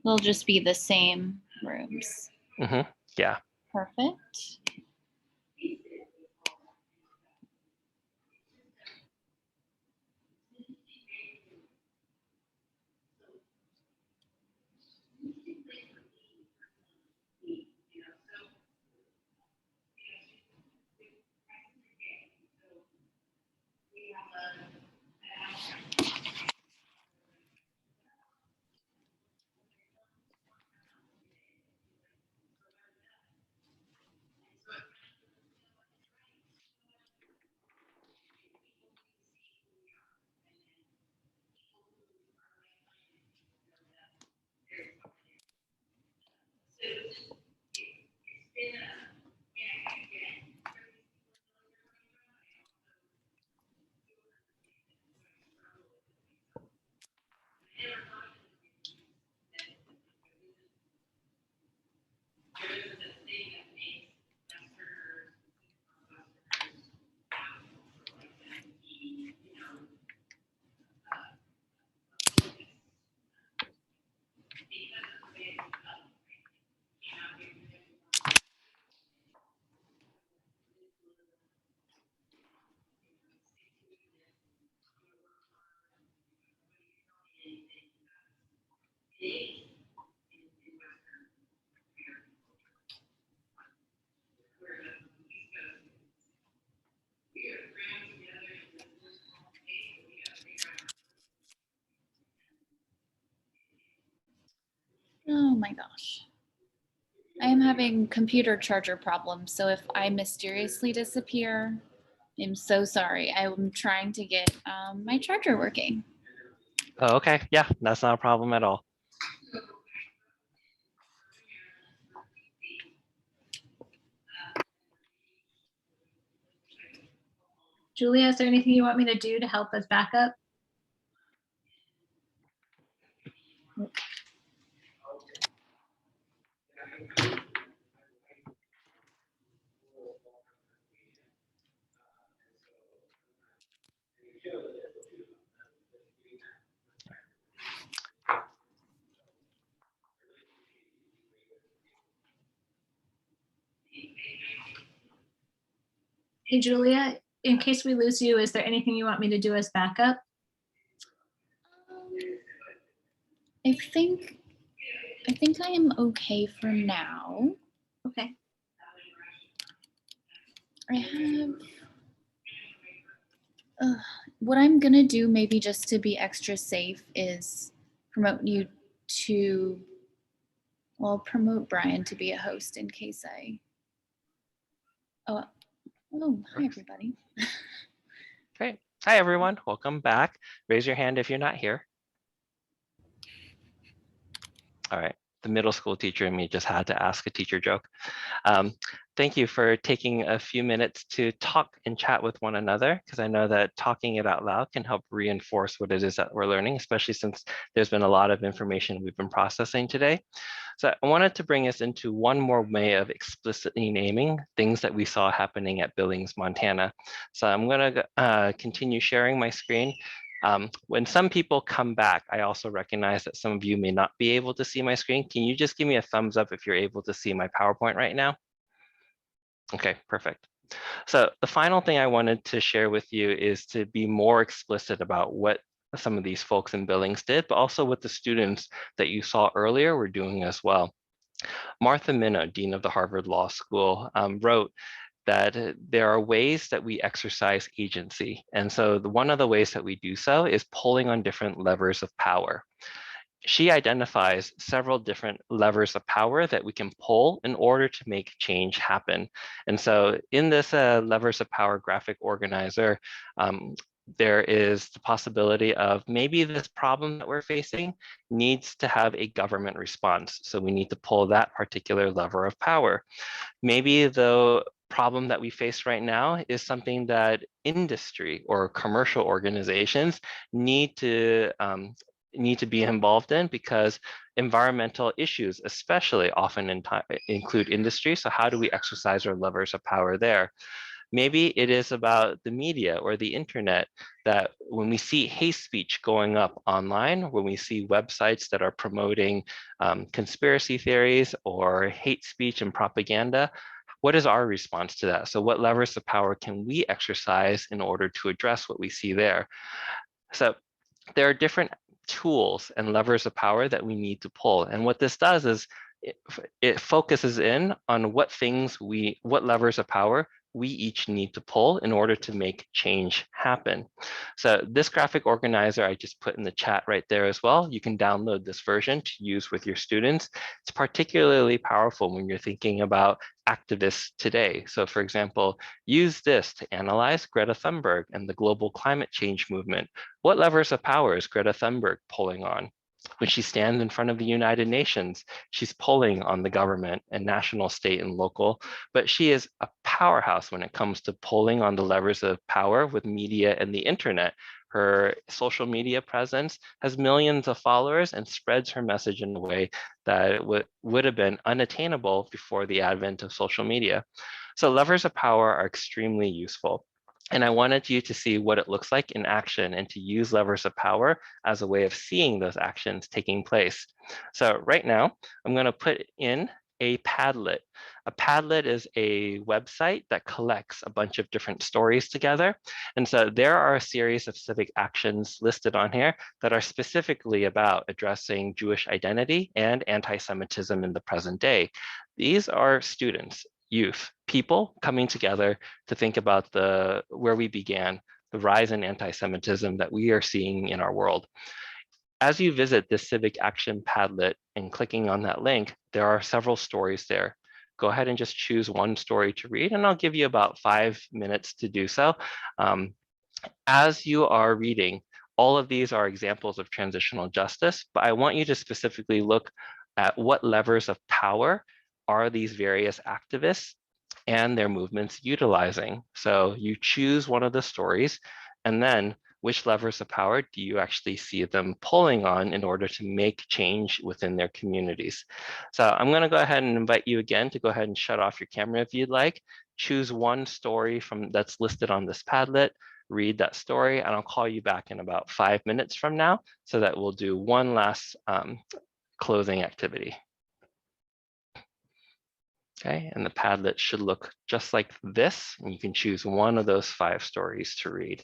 They'll just be the same rooms. Mm-hmm. Yeah. Perfect. Oh my gosh. I am having computer charger problems, so if I mysteriously disappear, I'm so sorry. I'm trying to get my charger working. Oh, okay. Yeah, that's not a problem at all. Julia, is there anything you want me to do to help us back up? Hey, Julia, in case we lose you, is there anything you want me to do as backup? I think I am okay for now. Okay. I have what I'm gonna do, maybe just to be extra safe, is promote you to, well, promote Brian to be a host in case I. Oh, hi everybody. Great. Hi, everyone. Welcome back. Raise your hand if you're not here. All right. The middle school teacher in me just had to ask a teacher joke. Thank you for taking a few minutes to talk and chat with one another, because I know that talking it out loud can help reinforce what it is that we're learning, especially since there's been a lot of information we've been processing today. So I wanted to bring us into one more way of explicitly naming things that we saw happening at Billings, Montana. So I'm going to continue sharing my screen. When some people come back, I also recognize that some of you may not be able to see my screen. Can you just give me a thumbs up if you're able to see my PowerPoint right now? Okay, perfect. So the final thing I wanted to share with you is to be more explicit about what some of these folks in Billings did, but also what the students that you saw earlier were doing as well. Martha Minow, Dean of the Harvard Law School, wrote that there are ways that we exercise agency. And so one of the ways that we do so is pulling on different levers of power. She identifies several different levers of power that we can pull in order to make change happen. And so in this levers of power graphic organizer, there is the possibility of maybe this problem that we're facing needs to have a government response. So we need to pull that particular lever of power. Maybe the problem that we face right now is something that industry or commercial organizations need to be involved in, because environmental issues especially often include industry. So how do we exercise our levers of power there? Maybe it is about the media or the internet, that when we see hate speech going up online, when we see websites that are promoting conspiracy theories or hate speech and propaganda, what is our response to that? So what levers of power can we exercise in order to address what we see there? So there are different tools and levers of power that we need to pull. And what this does is it focuses in on what levers of power we each need to pull in order to make change happen. So this graphic organizer I just put in the chat right there as well. You can download this version to use with your students. It's particularly powerful when you're thinking about activists today. So for example, use this to analyze Greta Thunberg and the global climate change movement. What levers of power is Greta Thunberg pulling on? When she stands in front of the United Nations, she's pulling on the government and national, state, and local, but she is a powerhouse when it comes to pulling on the levers of power with media and the internet. Her social media presence has millions of followers and spreads her message in a way that would have been unattainable before the advent of social media. So levers of power are extremely useful. And I wanted you to see what it looks like in action and to use levers of power as a way of seeing those actions taking place. So right now, I'm going to put in a Padlet. A Padlet is a website that collects a bunch of different stories together. And so there are a series of civic actions listed on here that are specifically about addressing Jewish identity and anti-Semitism in the present day. These are students, youth, people coming together to think about where we began, the rise in anti-Semitism that we are seeing in our world. As you visit this Civic Action Padlet and clicking on that link, there are several stories there. Go ahead and just choose one story to read, and I'll give you about 5 minutes to do so. As you are reading, all of these are examples of transitional justice, but I want you to specifically look at what levers of power are these various activists and their movements utilizing. So you choose one of the stories, and then which levers of power do you actually see them pulling on in order to make change within their communities? So I'm going to go ahead and invite you again to go ahead and shut off your camera if you'd like. Choose one story that's listed on this Padlet, read that story, and I'll call you back in about 5 minutes from now so that we'll do one last closing activity. Okay, and the Padlet should look just like this, and you can choose one of those 5 stories to read.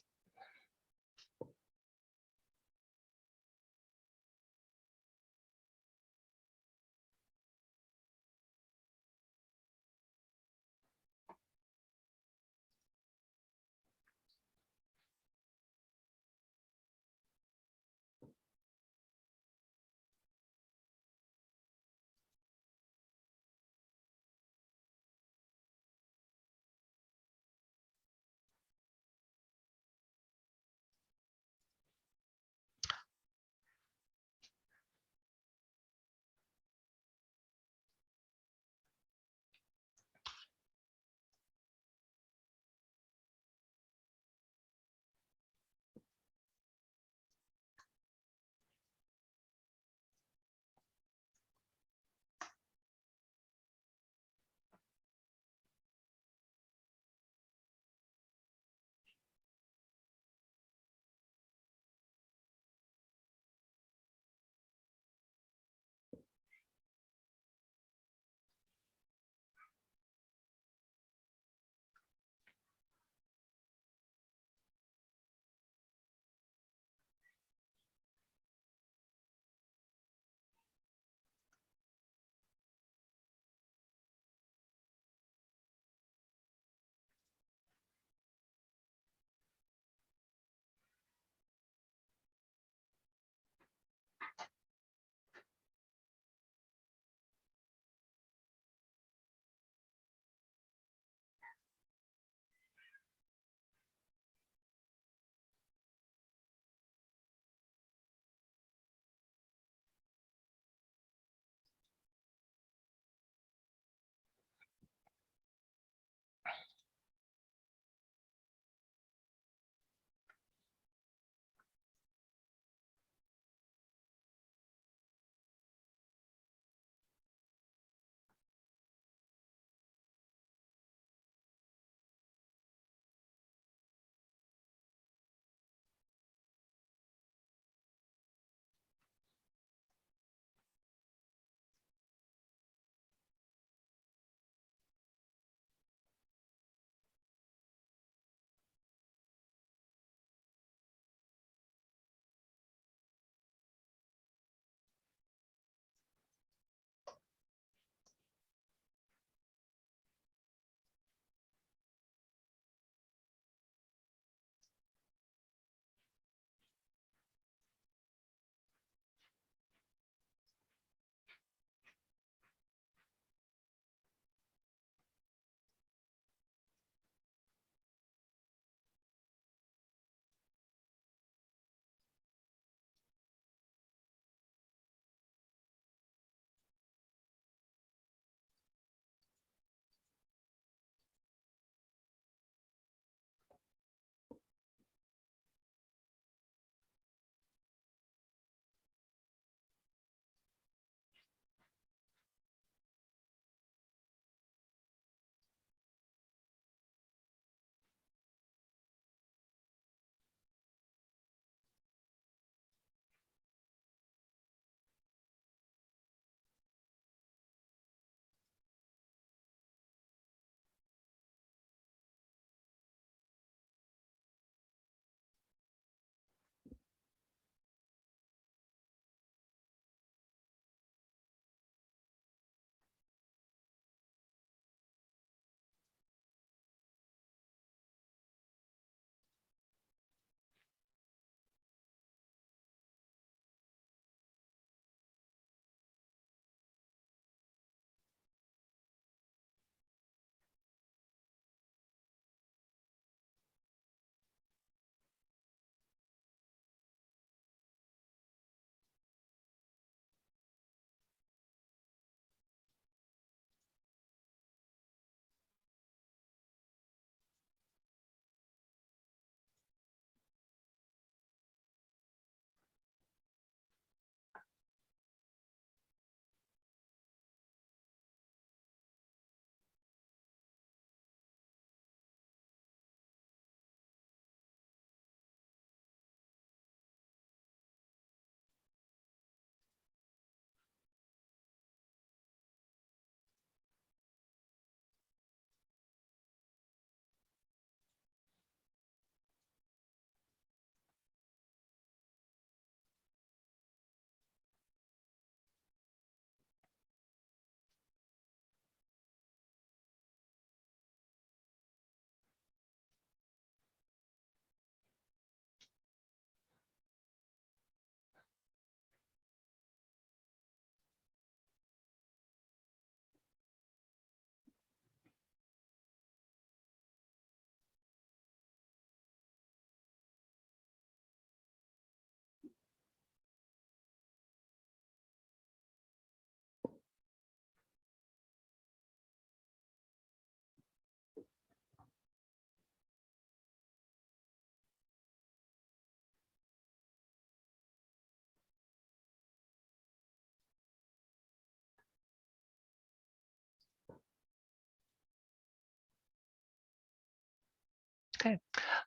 Okay,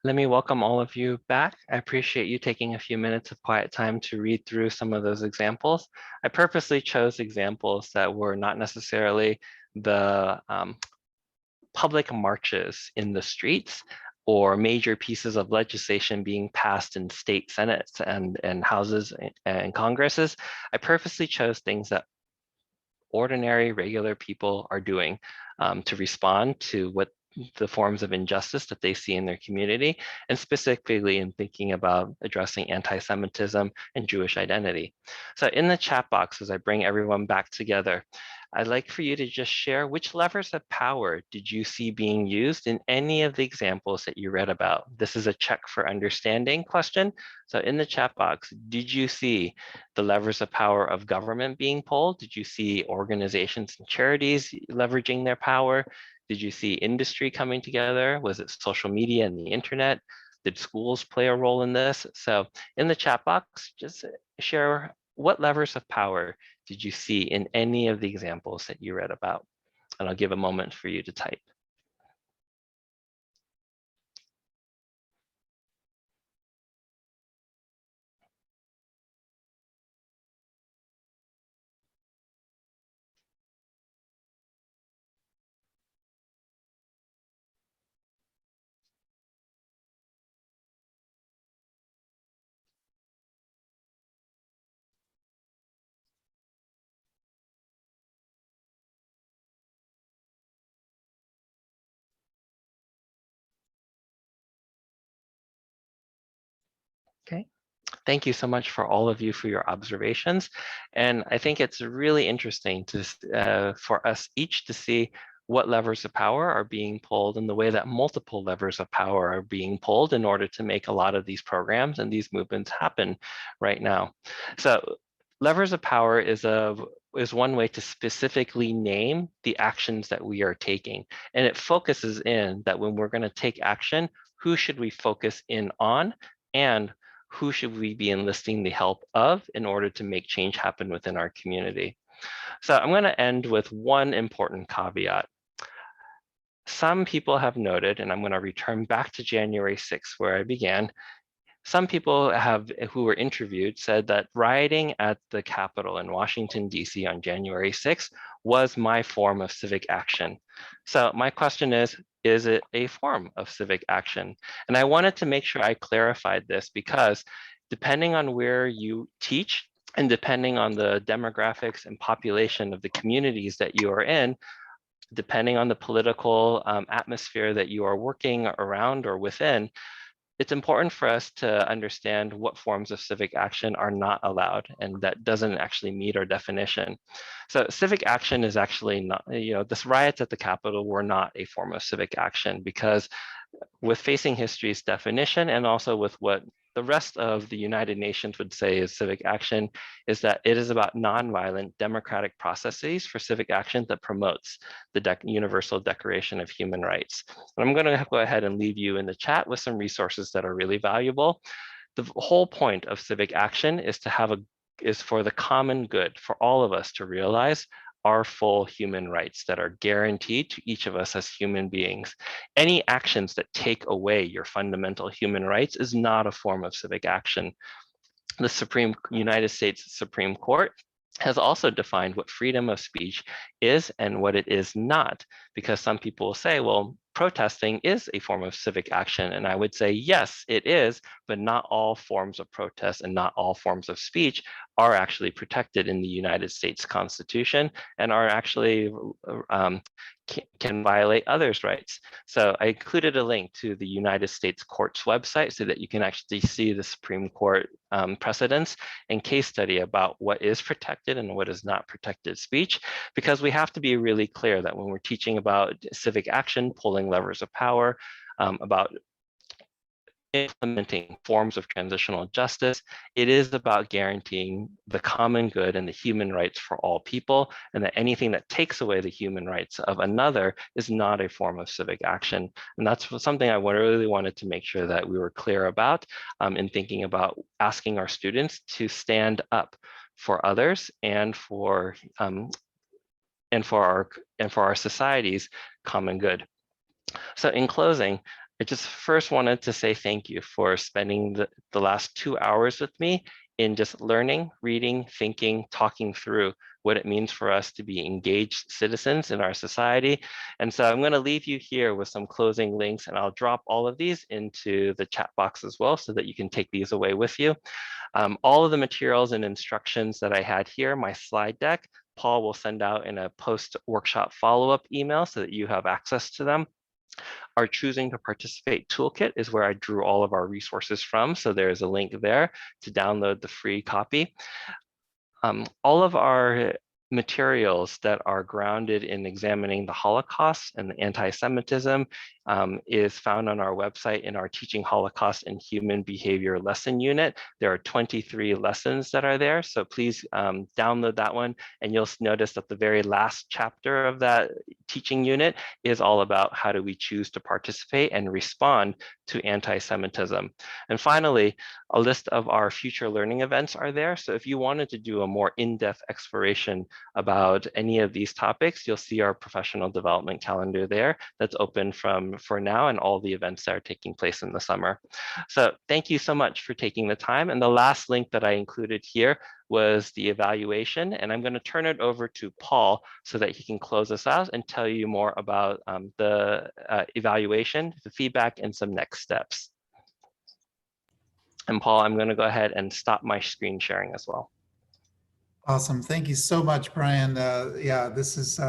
let me welcome all of you back. I appreciate you taking a few minutes of quiet time to read through some of those examples. I purposely chose examples that were not necessarily the public marches in the streets or major pieces of legislation being passed in state senates and houses and congresses. I purposely chose things that ordinary, regular people are doing to respond to what the forms of injustice that they see in their community, and specifically in thinking about addressing anti-Semitism and Jewish identity. So in the chat box, as I bring everyone back together, I'd like for you to just share which levers of power did you see being used in any of the examples that you read about. This is a check for understanding question. So in the chat box, did you see the levers of power of government being pulled? Did you see organizations and charities leveraging their power? Did you see industry coming together? Was it social media and the internet? Did schools play a role in this? So in the chat box, just share what levers of power did you see in any of the examples that you read about? And I'll give a moment for you to type. Okay. Thank you so much for all of you for your observations. And I think it's really interesting to for us each to see what levers of power are being pulled and the way that multiple levers of power are being pulled in order to make a lot of these programs and these movements happen right now. So levers of power is one way to specifically name the actions that we are taking. And it focuses in that when we're going to take action, who should we focus in on, and who should we be enlisting the help of in order to make change happen within our community? So I'm going to end with one important caveat. Some people have noted, and I'm going to return back to January 6th, where I began. Some people who were interviewed said that rioting at the Capitol in Washington, D.C. on January 6th was my form of civic action. So my question is it a form of civic action? And I wanted to make sure I clarified this because depending on where you teach and depending on the demographics and population of the communities that you are in, depending on the political atmosphere that you are working around or within, it's important for us to understand what forms of civic action are not allowed, and that doesn't actually meet our definition. So civic action is actually not, this riots at the Capitol were not a form of civic action, because with Facing History's definition and also with what the rest of the United Nations would say is civic action, is that it is about nonviolent democratic processes for civic action that promotes the Universal Declaration of Human Rights. And I'm going to go ahead and leave you in the chat with some resources that are really valuable. The whole point of civic action is for the common good, for all of us to realize our full human rights that are guaranteed to each of us as human beings. Any actions that take away your fundamental human rights is not a form of civic action. The United States Supreme Court has also defined what freedom of speech is and what it is not, because some people will say, well, protesting is a form of civic action. And I would say, yes, it is, but not all forms of protest and not all forms of speech are actually protected in the United States Constitution and are actually can violate others' rights. So I included a link to the United States Court's website so that you can actually see the Supreme Court precedents and case study about what is protected and what is not protected speech, because we have to be really clear that when we're teaching about civic action, pulling levers of power, about implementing forms of transitional justice, it is about guaranteeing the common good and the human rights for all people, and that anything that takes away the human rights of another is not a form of civic action. And that's something I really wanted to make sure that we were clear about in thinking about asking our students to stand up for others and for our society's common good. So in closing, I just first wanted to say thank you for spending the last 2 hours with me in just learning, reading, thinking, talking through what it means for us to be engaged citizens in our society. And so I'm going to leave you here with some closing links, and I'll drop all of these into the chat box as well so that you can take these away with you. All of the materials and instructions that I had here, my slide deck, Paul will send out in a post-workshop follow-up email so that you have access to them. Our Choosing to Participate toolkit is where I drew all of our resources from. So there's a link there to download the free copy. All of our materials that are grounded in examining the Holocaust and the anti-Semitism is found on our website in our Teaching Holocaust and Human Behavior lesson unit. There are 23 lessons that are there, so please download that one, and you'll notice that the very last chapter of that teaching unit is all about how do we choose to participate and respond to anti-Semitism. And finally, a list of our future learning events are there. So if you wanted to do a more in-depth exploration about any of these topics, you'll see our professional development calendar there that's open for now and all the events that are taking place in the summer. So thank you so much for taking the time. And the last link that I included here was the evaluation. And I'm going to turn it over to Paul so that he can close us out and tell you more about the evaluation, the feedback, and some next steps. And Paul, I'm going to go ahead and stop my screen sharing as well. Awesome. Thank you so much, Brian. Yeah, this is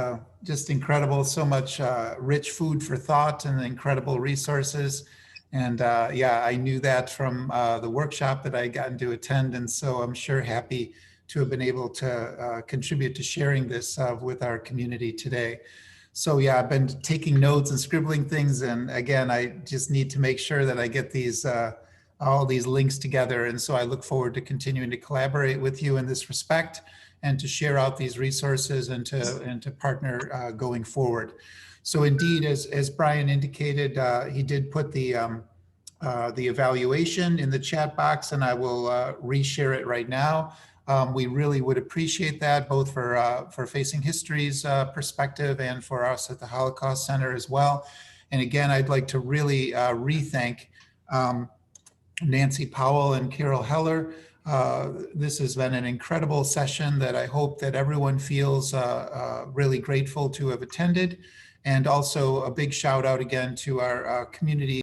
just incredible. So much rich food for thought and incredible resources. And yeah, I knew that from the workshop that I gotten to attend. And so I'm sure happy to have been able to contribute to sharing this with our community today. So yeah, I've been taking notes and scribbling things. And again, I just need to make sure that I get these all these links together. And so I look forward to continuing to collaborate with you in this respect and to share out these resources and to partner going forward. So indeed, as Brian indicated, he did put the evaluation in the chat box, and I will reshare it right now. We really would appreciate that, both for Facing History's perspective and for us at the Holocaust Center as well. And again, I'd like to really re-thank Nancy Powell and Carol Heller. This has been an incredible session that I hope that everyone feels really grateful to have attended. And also a big shout out again to our community